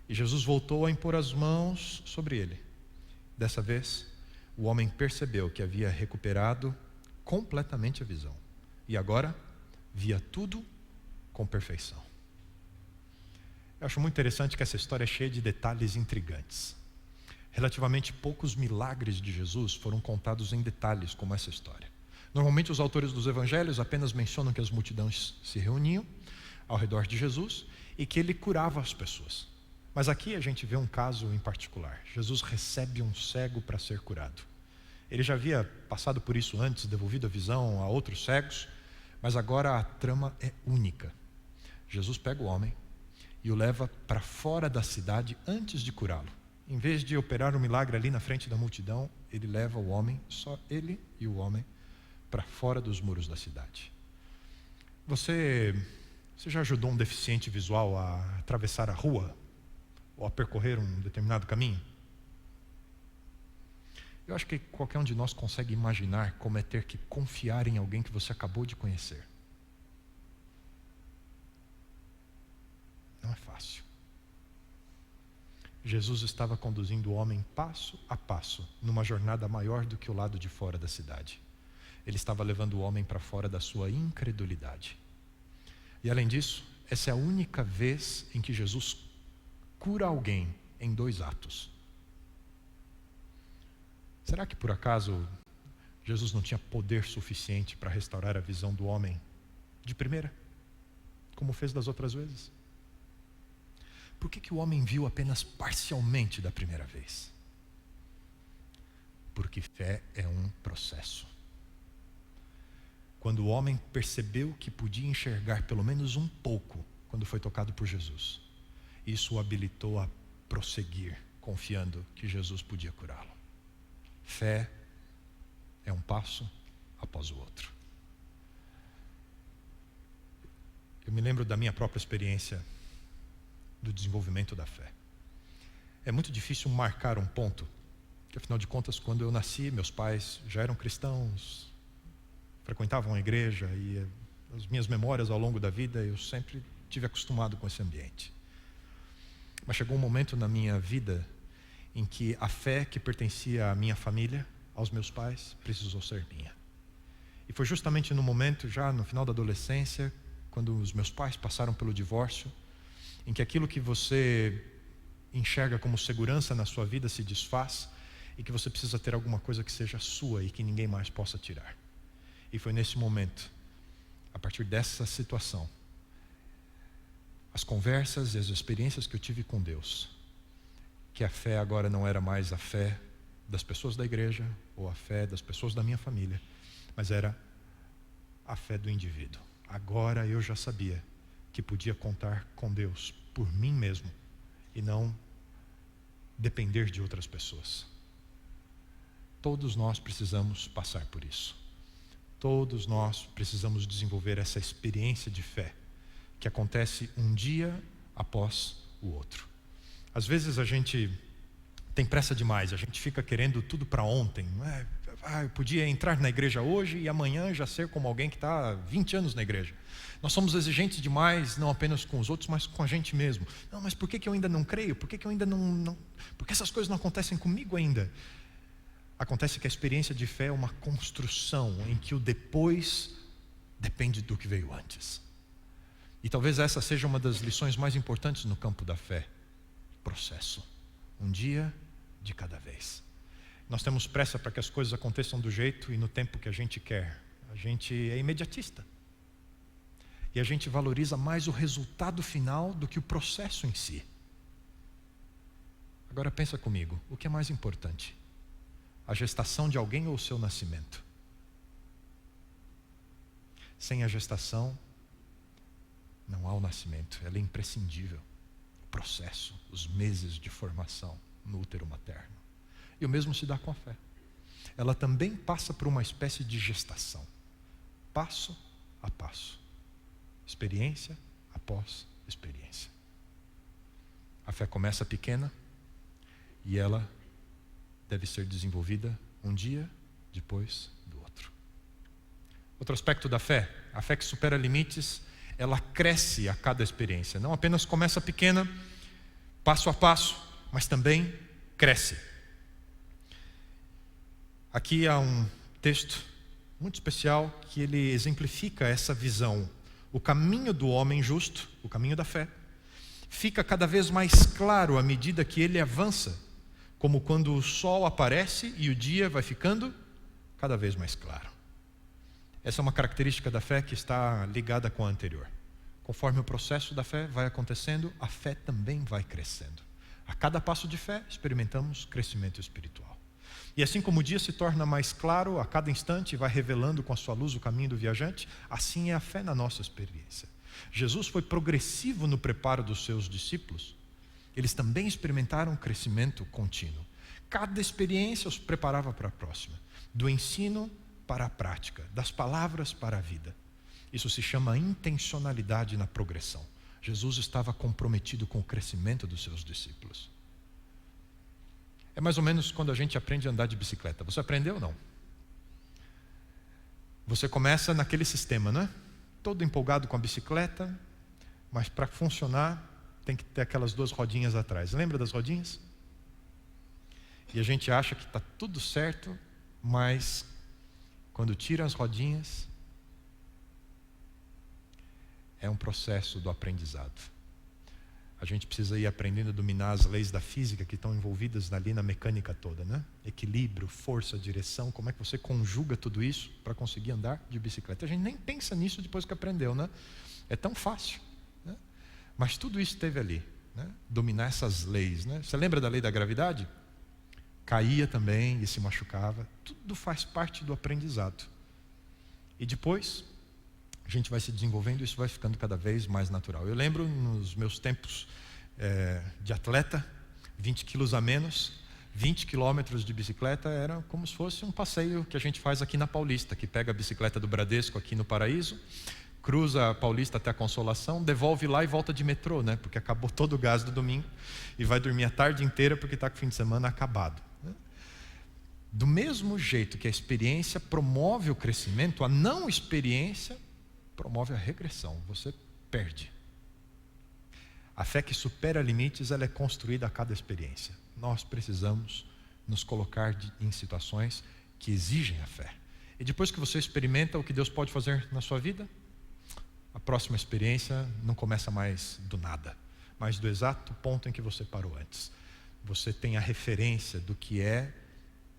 E Jesus voltou a impor as mãos sobre ele. Dessa vez, o homem percebeu que havia recuperado completamente a visão. E agora, via tudo com perfeição. Eu acho muito interessante que essa história é cheia de detalhes intrigantes. Relativamente poucos milagres de Jesus foram contados em detalhes como essa história. Normalmente os autores dos evangelhos apenas mencionam que as multidões se reuniam ao redor de Jesus e que ele curava as pessoas. Mas aqui a gente vê um caso em particular. Jesus recebe um cego para ser curado. Ele já havia passado por isso antes, devolvido a visão a outros cegos, mas agora a trama é única. Jesus pega o homem e o leva para fora da cidade antes de curá-lo. Em vez de operar um milagre ali na frente da multidão, ele leva o homem, só ele e o homem, para fora dos muros da cidade. Você já ajudou um deficiente visual a atravessar a rua ou a percorrer um determinado caminho? Eu acho que qualquer um de nós consegue imaginar como é ter que confiar em alguém que você acabou de conhecer. Não é fácil. Jesus estava conduzindo o homem passo a passo numa jornada maior do que o lado de fora da cidade. Ele estava levando o homem para fora da sua incredulidade. E além disso, essa é a única vez em que Jesus cura alguém em 2 atos. Será que por acaso Jesus não tinha poder suficiente para restaurar a visão do homem de primeira, como fez das outras vezes? Por que o homem viu apenas parcialmente da primeira vez? Porque fé é um processo. Quando o homem percebeu que podia enxergar pelo menos um pouco quando foi tocado por Jesus, isso o habilitou a prosseguir, confiando que Jesus podia curá-lo. Fé é um passo após o outro. Eu me lembro da minha própria experiência do desenvolvimento da fé. É muito difícil marcar um ponto, porque afinal de contas, quando eu nasci, meus pais já eram cristãos, frequentavam a igreja, e as minhas memórias ao longo da vida, eu sempre tive acostumado com esse ambiente. Mas chegou um momento na minha vida em que a fé que pertencia à minha família, aos meus pais, precisou ser minha. E foi justamente no momento, já no final da adolescência, quando os meus pais passaram pelo divórcio, em que aquilo que você enxerga como segurança na sua vida se desfaz, e que você precisa ter alguma coisa que seja sua e que ninguém mais possa tirar. E foi nesse momento, a partir dessa situação, as conversas e as experiências que eu tive com Deus, que a fé agora não era mais a fé das pessoas da igreja ou a fé das pessoas da minha família, mas era a fé do indivíduo. Agora eu já sabia que podia contar com Deus por mim mesmo e não depender de outras pessoas. Todos nós precisamos passar por isso. Todos nós precisamos desenvolver essa experiência de fé que acontece um dia após o outro. Às vezes a gente tem pressa demais, a gente fica querendo tudo para ontem. Eu podia entrar na igreja hoje e amanhã já ser como alguém que está há 20 anos na igreja. Nós somos exigentes demais, não apenas com os outros, mas com a gente mesmo. Não, mas por que eu ainda não creio? Por que eu ainda não... Por que essas coisas não acontecem comigo ainda? Acontece que a experiência de fé é uma construção em que o depois depende do que veio antes. E talvez essa seja uma das lições mais importantes no campo da fé. Processo. Um dia de cada vez. Nós temos pressa para que as coisas aconteçam do jeito e no tempo que a gente quer. A gente é imediatista. E a gente valoriza mais o resultado final do que o processo em si. Agora pensa comigo, o que é mais importante? A gestação de alguém ou o seu nascimento? Sem a gestação, não há o nascimento, ela é imprescindível. O processo, os meses de formação no útero materno. E o mesmo se dá com a fé. Ela também passa por uma espécie de gestação, passo a passo, experiência após experiência. A fé começa pequena e ela deve ser desenvolvida um dia depois do outro. Outro aspecto da fé, a fé que supera limites, ela cresce a cada experiência. Não apenas começa pequena, passo a passo, mas também cresce. Aqui há um texto muito especial que ele exemplifica essa visão. O caminho do homem justo, o caminho da fé, fica cada vez mais claro à medida que ele avança, como quando o sol aparece e o dia vai ficando cada vez mais claro. Essa é uma característica da fé que está ligada com a anterior. Conforme o processo da fé vai acontecendo, a fé também vai crescendo. A cada passo de fé, experimentamos crescimento espiritual. E assim como o dia se torna mais claro, a cada instante vai revelando com a sua luz o caminho do viajante, assim é a fé na nossa experiência. Jesus foi progressivo no preparo dos seus discípulos. Eles também experimentaram um crescimento contínuo. Cada experiência os preparava para a próxima. Do ensino para a prática, das palavras para a vida. Isso se chama intencionalidade na progressão. Jesus estava comprometido com o crescimento dos seus discípulos. É mais ou menos quando a gente aprende a andar de bicicleta. Você aprendeu ou não? Você começa naquele sistema, né? Todo empolgado com a bicicleta, mas para funcionar tem que ter aquelas duas rodinhas atrás. Lembra das rodinhas? E a gente acha que está tudo certo, mas quando tira as rodinhas, é um processo do aprendizado. A gente precisa ir aprendendo a dominar as leis da física que estão envolvidas ali na mecânica toda, né? Equilíbrio, força, direção, como é que você conjuga tudo isso para conseguir andar de bicicleta? A gente nem pensa nisso depois que aprendeu, né? É tão fácil, né? Mas tudo isso esteve ali, né? Dominar essas leis, né? Você lembra da lei da gravidade? Caía também e se machucava. Tudo faz parte do aprendizado. E depois a gente vai se desenvolvendo e isso vai ficando cada vez mais natural. Eu lembro nos meus tempos de atleta, 20 quilos a menos, 20 quilômetros de bicicleta era como se fosse um passeio que a gente faz aqui na Paulista, que pega a bicicleta do Bradesco aqui no Paraíso, cruza a Paulista até a Consolação, devolve lá e volta de metrô, né? Porque acabou todo o gás do domingo e vai dormir a tarde inteira porque está com o fim de semana acabado. Do mesmo jeito que a experiência promove o crescimento, a não experiência promove a regressão, você perde. A fé que supera limites, ela é construída a cada experiência. Nós precisamos nos colocar em situações que exigem a fé. E depois que você experimenta o que Deus pode fazer na sua vida, a próxima experiência não começa mais do nada, mas do exato ponto em que você parou antes. Você tem a referência do que é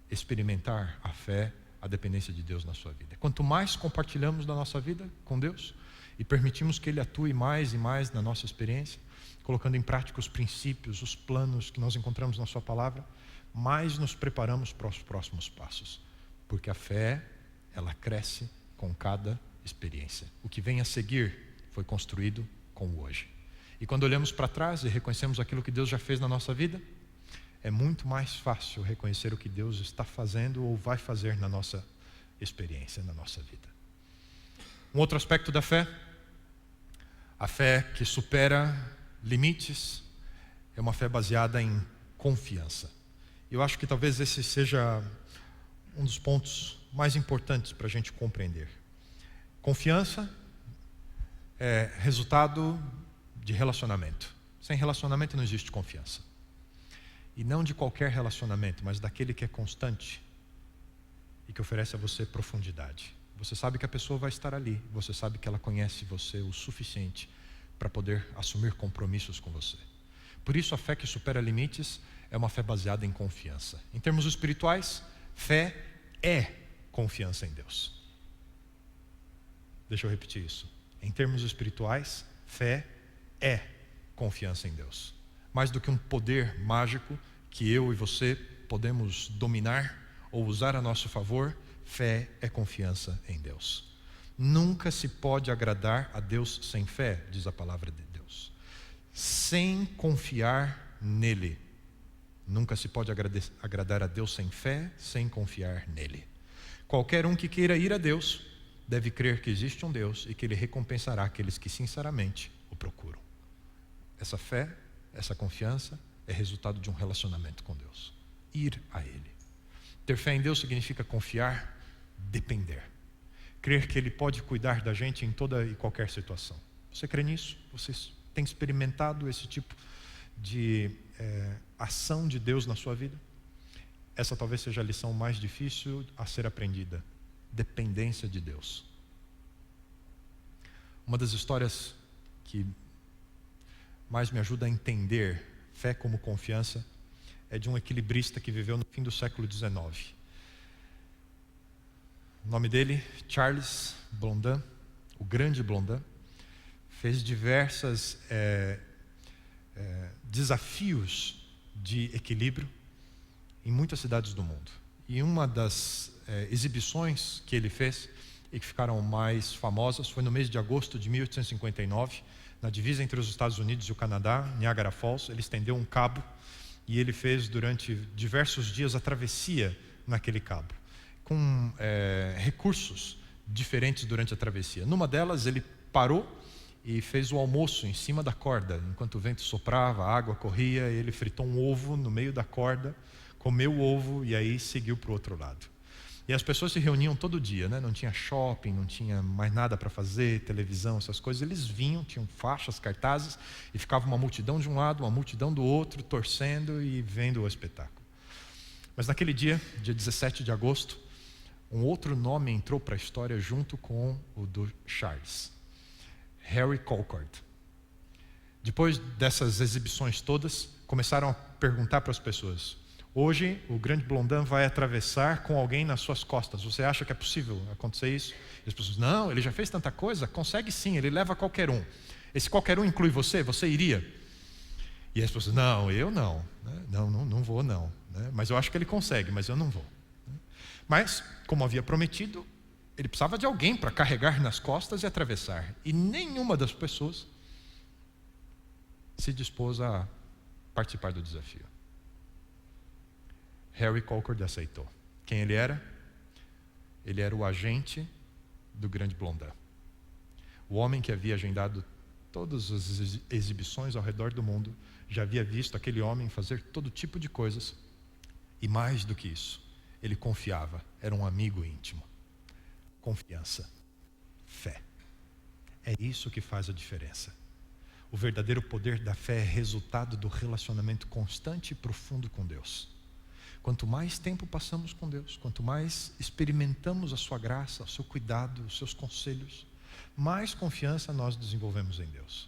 experimentar a fé, a dependência de Deus na sua vida. Quanto mais compartilhamos da nossa vida com Deus e permitimos que Ele atue mais e mais na nossa experiência, colocando em prática os princípios, os planos que nós encontramos na sua palavra, mais nos preparamos para os próximos passos. Porque a fé, ela cresce com cada experiência. O que vem a seguir foi construído com o hoje. E quando olhamos para trás e reconhecemos aquilo que Deus já fez na nossa vida, é muito mais fácil reconhecer o que Deus está fazendo ou vai fazer na nossa experiência, na nossa vida. Um outro aspecto da fé, a fé que supera limites, é uma fé baseada em confiança. Eu acho que talvez esse seja um dos pontos mais importantes para a gente compreender. Confiança é resultado de relacionamento. Sem relacionamento não existe confiança. E não de qualquer relacionamento, mas daquele que é constante e que oferece a você profundidade. Você sabe que a pessoa vai estar ali, você sabe que ela conhece você o suficiente para poder assumir compromissos com você. Por isso a fé que supera limites é uma fé baseada em confiança. Em termos espirituais, fé é confiança em Deus. Deixa eu repetir isso. Em termos espirituais, fé é confiança em Deus. Mais do que um poder mágico que eu e você podemos dominar ou usar a nosso favor, fé é confiança em Deus. Nunca se pode agradar a Deus sem fé, diz a palavra de Deus. Sem confiar nele, Nunca se pode agradar a Deus sem fé, sem confiar nele. Qualquer um que queira ir a Deus deve crer que existe um Deus e que Ele recompensará aqueles que sinceramente o procuram. Essa fé, essa confiança é resultado de um relacionamento com Deus. Ir a Ele. Ter fé em Deus significa confiar, depender. Crer que Ele pode cuidar da gente em toda e qualquer situação. Você crê nisso? Você tem experimentado esse tipo de ação de Deus na sua vida? Essa talvez seja a lição mais difícil a ser aprendida. Dependência de Deus. Uma das histórias que mais me ajuda a entender fé como confiança é de um equilibrista que viveu no fim do século XIX. O nome dele, Charles Blondin, o grande Blondin, fez diversos desafios de equilíbrio em muitas cidades do mundo. E uma das exibições que ele fez e que ficaram mais famosas foi no mês de agosto de 1859, na divisa entre os Estados Unidos e o Canadá, Niagara Falls. Ele estendeu um cabo e ele fez durante diversos dias a travessia naquele cabo, com recursos diferentes durante a travessia. Numa delas ele parou e fez o almoço em cima da corda. Enquanto o vento soprava, a água corria, ele fritou um ovo no meio da corda, comeu o ovo e aí seguiu para o outro lado. E as pessoas se reuniam todo dia, né? Não tinha shopping, não tinha mais nada para fazer, televisão, essas coisas. Eles vinham, tinham faixas, cartazes, e ficava uma multidão de um lado, uma multidão do outro, torcendo e vendo o espetáculo. Mas naquele dia 17 de agosto, um outro nome entrou para a história junto com o do Charles. Harry Colcord. Depois dessas exibições todas, começaram a perguntar para as pessoas: hoje o grande Blondin vai atravessar com alguém nas suas costas. Você acha que é possível acontecer isso? E as pessoas: não, ele já fez tanta coisa. Consegue sim, ele leva qualquer um. Esse qualquer um inclui você? Você iria? E as pessoas: não, eu não. Não vou não. Mas eu acho que ele consegue, mas eu não vou. Mas, como havia prometido, ele precisava de alguém para carregar nas costas e atravessar. E nenhuma das pessoas se dispôs a participar do desafio. Harry Colcord aceitou. Quem ele era? Ele era o agente do grande Blondin. O homem que havia agendado todas as exibições ao redor do mundo, já havia visto aquele homem fazer todo tipo de coisas. E mais do que isso, ele confiava, era um amigo íntimo. Confiança, fé. É isso que faz a diferença. O verdadeiro poder da fé é resultado do relacionamento constante e profundo com Deus. Quanto mais tempo passamos com Deus, quanto mais experimentamos a sua graça, o seu cuidado, os seus conselhos, mais confiança nós desenvolvemos em Deus.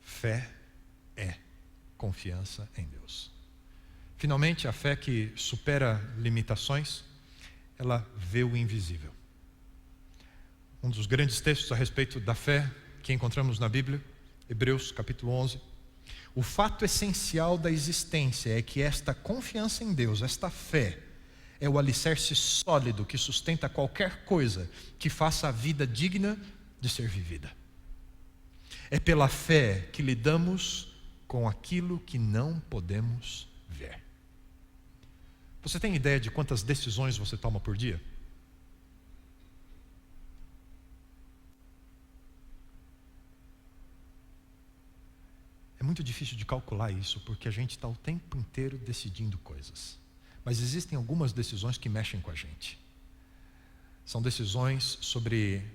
Fé é confiança em Deus. Finalmente, a fé que supera limitações, ela vê o invisível. Um dos grandes textos a respeito da fé que encontramos na Bíblia, Hebreus capítulo 11. O fato essencial da existência é que esta confiança em Deus, esta fé, é o alicerce sólido que sustenta qualquer coisa que faça a vida digna de ser vivida. É pela fé que lidamos com aquilo que não podemos ver. Você tem ideia de quantas decisões você toma por dia? É muito difícil de calcular isso, porque a gente está o tempo inteiro decidindo coisas. Mas existem algumas decisões que mexem com a gente. São decisões sobre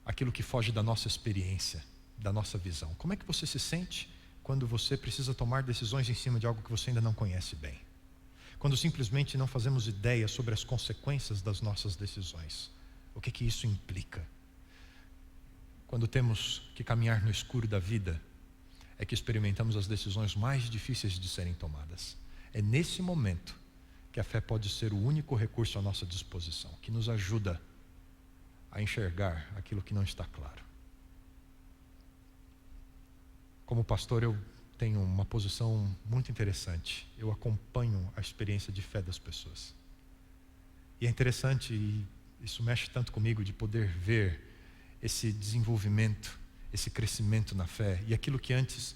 aquilo que foge da nossa experiência, da nossa visão. Como é que você se sente quando você precisa tomar decisões em cima de algo que você ainda não conhece bem? Quando simplesmente não fazemos ideia sobre as consequências das nossas decisões. O que isso implica? Quando temos que caminhar no escuro da vida, é que experimentamos as decisões mais difíceis de serem tomadas. É nesse momento que a fé pode ser o único recurso à nossa disposição, que nos ajuda a enxergar aquilo que não está claro. Como pastor, eu tenho uma posição muito interessante. Eu acompanho a experiência de fé das pessoas. E é interessante, e isso mexe tanto comigo, de poder ver esse desenvolvimento, esse crescimento na fé. E aquilo que antes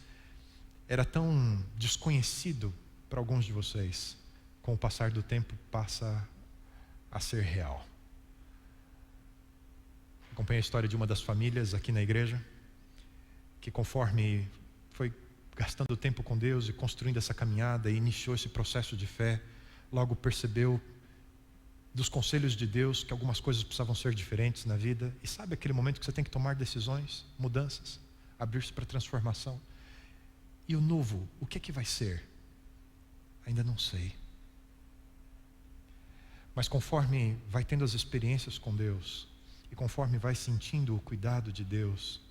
era tão desconhecido para alguns de vocês, com o passar do tempo passa a ser real. Acompanhei a história de uma das famílias aqui na igreja, que conforme foi gastando tempo com Deus e construindo essa caminhada e iniciou esse processo de fé, logo percebeu dos conselhos de Deus que algumas coisas precisavam ser diferentes na vida. E sabe aquele momento que você tem que tomar decisões, mudanças, abrir-se para transformação? E o novo, o que é que vai ser? Ainda não sei. Mas conforme vai tendo as experiências com Deus, e conforme vai sentindo o cuidado de Deus,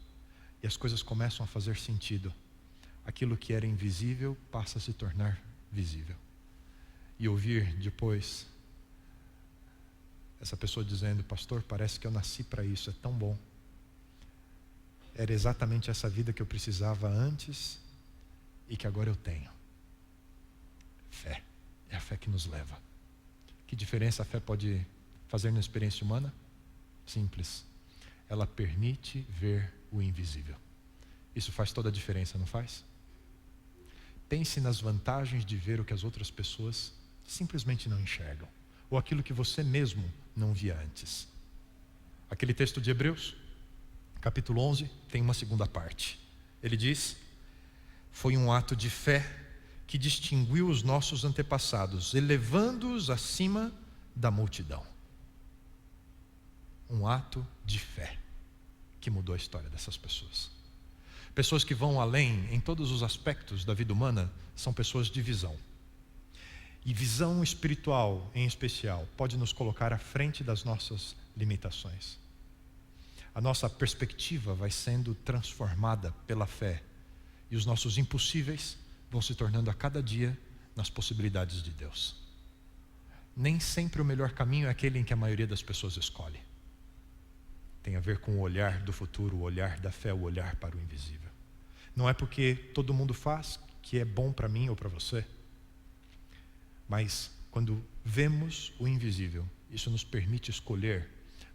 e as coisas começam a fazer sentido, aquilo que era invisível passa a se tornar visível. E ouvir depois essa pessoa dizendo: pastor, parece que eu nasci para isso, é tão bom. Era exatamente essa vida que eu precisava antes e que agora eu tenho. Fé, é a fé que nos leva. Que diferença a fé pode fazer na experiência humana? Simples. Ela permite ver o invisível. Isso faz toda a diferença, não faz? Pense nas vantagens de ver o que as outras pessoas simplesmente não enxergam, ou aquilo que você mesmo não via antes. Aquele texto de Hebreus, capítulo 11, tem uma segunda parte. Ele diz: foi um ato de fé que distinguiu os nossos antepassados, elevando-os acima da multidão. Um ato de fé que mudou a história dessas pessoas. Pessoas que vão além em todos os aspectos da vida humana são pessoas de visão. E visão espiritual, em especial, pode nos colocar à frente das nossas limitações. A nossa perspectiva vai sendo transformada pela fé, e os nossos impossíveis vão se tornando a cada dia nas possibilidades de Deus. Nem sempre o melhor caminho é aquele em que a maioria das pessoas escolhe. Tem a ver com o olhar do futuro, o olhar da fé, o olhar para o invisível. Não é porque todo mundo faz que é bom para mim ou para você. Mas quando vemos o invisível, isso nos permite escolher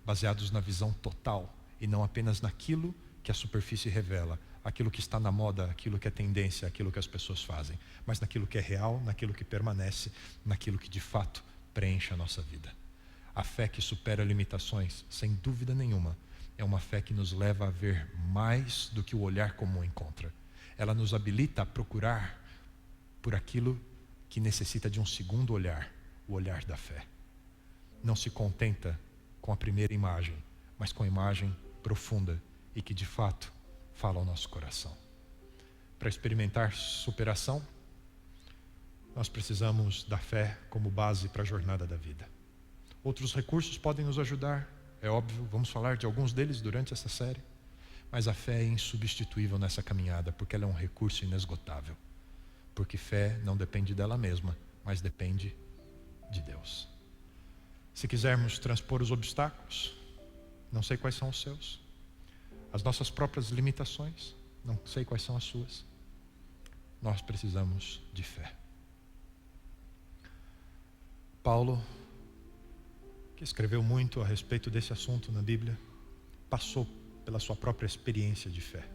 baseados na visão total e não apenas naquilo que a superfície revela, aquilo que está na moda, aquilo que é tendência, aquilo que as pessoas fazem, mas naquilo que é real, naquilo que permanece, naquilo que de fato preenche a nossa vida. A fé que supera limitações, sem dúvida nenhuma, é uma fé que nos leva a ver mais do que o olhar comum encontra. Ela nos habilita a procurar por aquilo que necessita de um segundo olhar, o olhar da fé. Não se contenta com a primeira imagem, mas com a imagem profunda e que de fato fala ao nosso coração. Para experimentar superação, nós precisamos da fé como base para a jornada da vida. Outros recursos podem nos ajudar, é óbvio, vamos falar de alguns deles durante essa série, mas a fé é insubstituível nessa caminhada, porque ela é um recurso inesgotável. Porque fé não depende dela mesma, mas depende de Deus. Se quisermos transpor os obstáculos, não sei quais são os seus, as nossas próprias limitações, não sei quais são as suas, nós precisamos de fé. Paulo, que escreveu muito a respeito desse assunto na Bíblia, passou pela sua própria experiência de fé.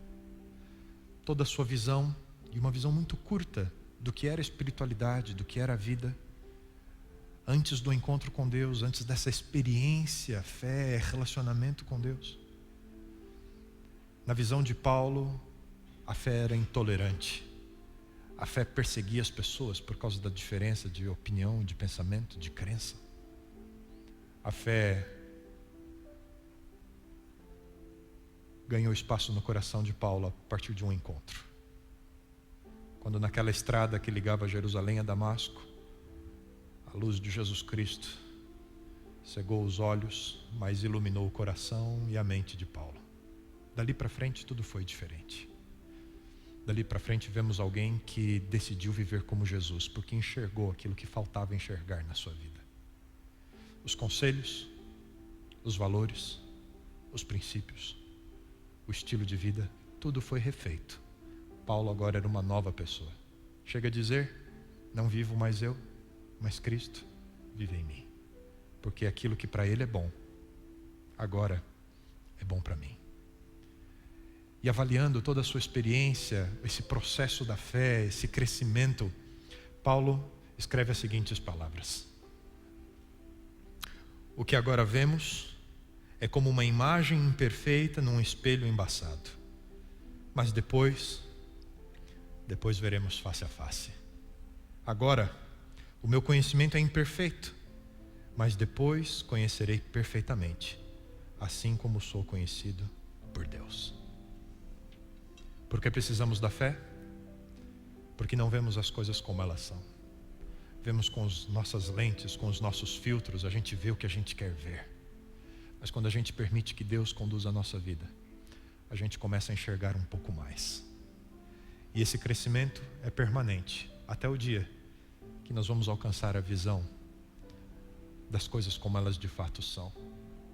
Toda a sua visão, e uma visão muito curta do que era espiritualidade, do que era a vida, antes do encontro com Deus, antes dessa experiência, fé, relacionamento com Deus. Na visão de Paulo, a fé era intolerante. A fé perseguia as pessoas por causa da diferença de opinião, de pensamento, de crença. A fé ganhou espaço no coração de Paulo a partir de um encontro. Quando naquela estrada que ligava Jerusalém a Damasco, a luz de Jesus Cristo cegou os olhos, mas iluminou o coração e a mente de Paulo. Dali para frente tudo foi diferente. Dali para frente vemos alguém que decidiu viver como Jesus, porque enxergou aquilo que faltava enxergar na sua vida. Os conselhos, os valores, os princípios, o estilo de vida, tudo foi refeito. Paulo agora era uma nova pessoa. Chega a dizer: não vivo mais eu, mas Cristo vive em mim. Porque aquilo que para ele é bom, agora é bom para mim. e avaliando toda a sua experiência, esse processo da fé, esse crescimento, Paulo escreve as seguintes palavras: o que agora vemos é como uma imagem imperfeita num espelho embaçado, mas depois veremos face a face. Agora, o meu conhecimento é imperfeito, mas depois conhecerei perfeitamente, assim como sou conhecido por Deus. Por que precisamos da fé? Porque não vemos as coisas como elas são. Vemos com as nossas lentes, com os nossos filtros, a gente vê o que a gente quer ver. Mas quando a gente permite que Deus conduza a nossa vida, a gente começa a enxergar um pouco mais. E esse crescimento é permanente, até o dia que nós vamos alcançar a visão das coisas como elas de fato são,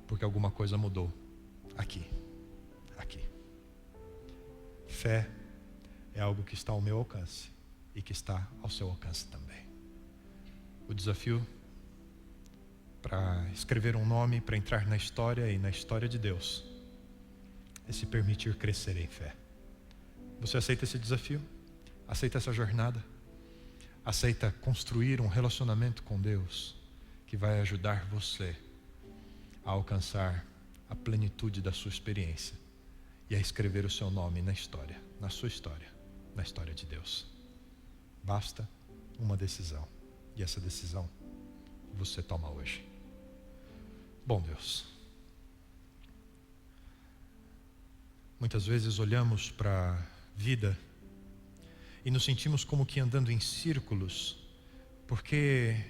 porque alguma coisa mudou aqui. Fé é algo que está ao meu alcance e que está ao seu alcance também. O desafio para escrever um nome, para entrar na história e na história de Deus, é se permitir crescer em fé. Você aceita esse desafio? Aceita essa jornada? Aceita construir um relacionamento com Deus que vai ajudar você a alcançar a plenitude da sua experiência e a escrever o seu nome na história, na sua história, na história de Deus? Basta uma decisão, e essa decisão você toma hoje. Bom Deus, muitas vezes olhamos para a vida e nos sentimos como que andando em círculos, porque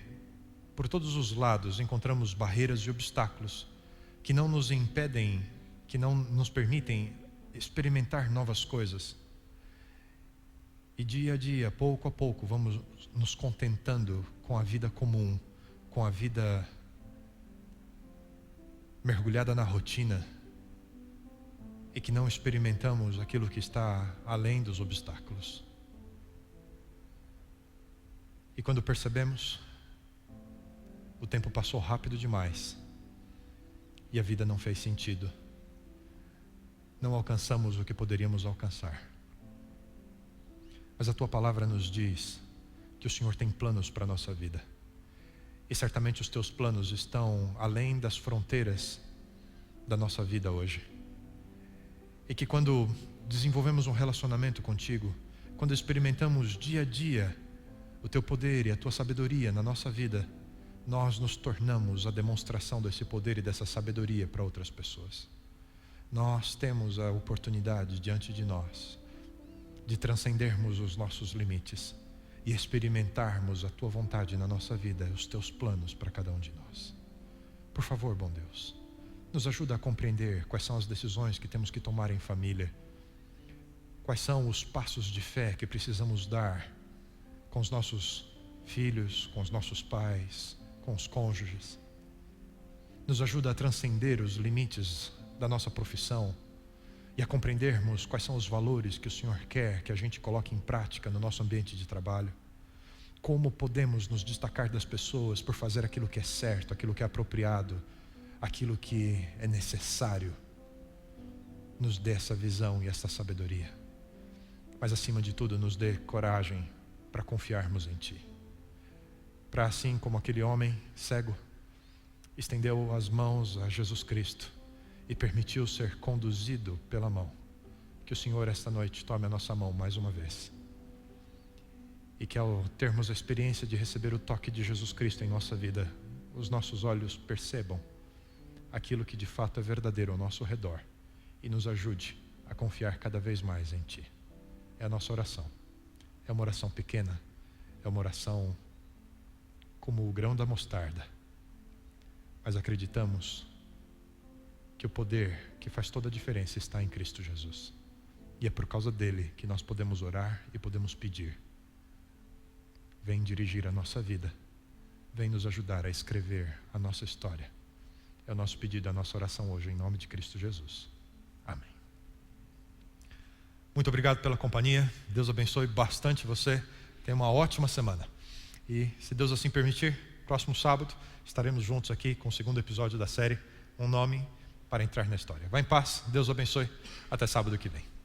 por todos os lados encontramos barreiras e obstáculos que não nos impedem, que não nos permitem experimentar novas coisas. E dia a dia, pouco a pouco, vamos nos contentando com a vida comum, com a vida mergulhada na rotina, e que não experimentamos aquilo que está além dos obstáculos. E quando percebemos, o tempo passou rápido demais e a vida não fez sentido. Não alcançamos o que poderíamos alcançar. Mas a tua palavra nos diz que o Senhor tem planos para a nossa vida. E certamente os teus planos estão além das fronteiras da nossa vida hoje. E que quando desenvolvemos um relacionamento contigo, quando experimentamos dia a dia o teu poder e a tua sabedoria na nossa vida, nós nos tornamos a demonstração desse poder e dessa sabedoria para outras pessoas. Nós temos a oportunidade diante de nós de transcendermos os nossos limites e experimentarmos a tua vontade na nossa vida, os teus planos para cada um de nós. Por favor, bom Deus, nos ajuda a compreender quais são as decisões que temos que tomar em família, quais são os passos de fé que precisamos dar com os nossos filhos, com os nossos pais, com os cônjuges. Nos ajuda a transcender os limites da nossa profissão e a compreendermos quais são os valores que o Senhor quer que a gente coloque em prática no nosso ambiente de trabalho. Como podemos nos destacar das pessoas por fazer aquilo que é certo, aquilo que é apropriado, aquilo que é necessário. Nos dê essa visão e essa sabedoria. Mas acima de tudo, nos dê coragem para confiarmos em Ti. Para assim como aquele homem cego estendeu as mãos a Jesus Cristo e permitiu ser conduzido pela mão, que o Senhor esta noite tome a nossa mão mais uma vez. E que ao termos a experiência de receber o toque de Jesus Cristo em nossa vida, os nossos olhos percebam aquilo que de fato é verdadeiro ao nosso redor e nos ajude a confiar cada vez mais em Ti. É a nossa oração. É uma oração pequena, é uma oração como o grão da mostarda, mas acreditamos que o poder que faz toda a diferença está em Cristo Jesus, e é por causa dele que nós podemos orar e podemos pedir. Vem dirigir a nossa vida, vem nos ajudar a escrever a nossa história. É o nosso pedido, a nossa oração hoje, em nome de Cristo Jesus. Amém. Muito obrigado pela companhia. Deus abençoe bastante você. Tenha uma ótima semana. E, se Deus assim permitir, próximo sábado estaremos juntos aqui com o segundo episódio da série Um Nome para Entrar na História. Vá em paz. Deus abençoe. Até sábado que vem.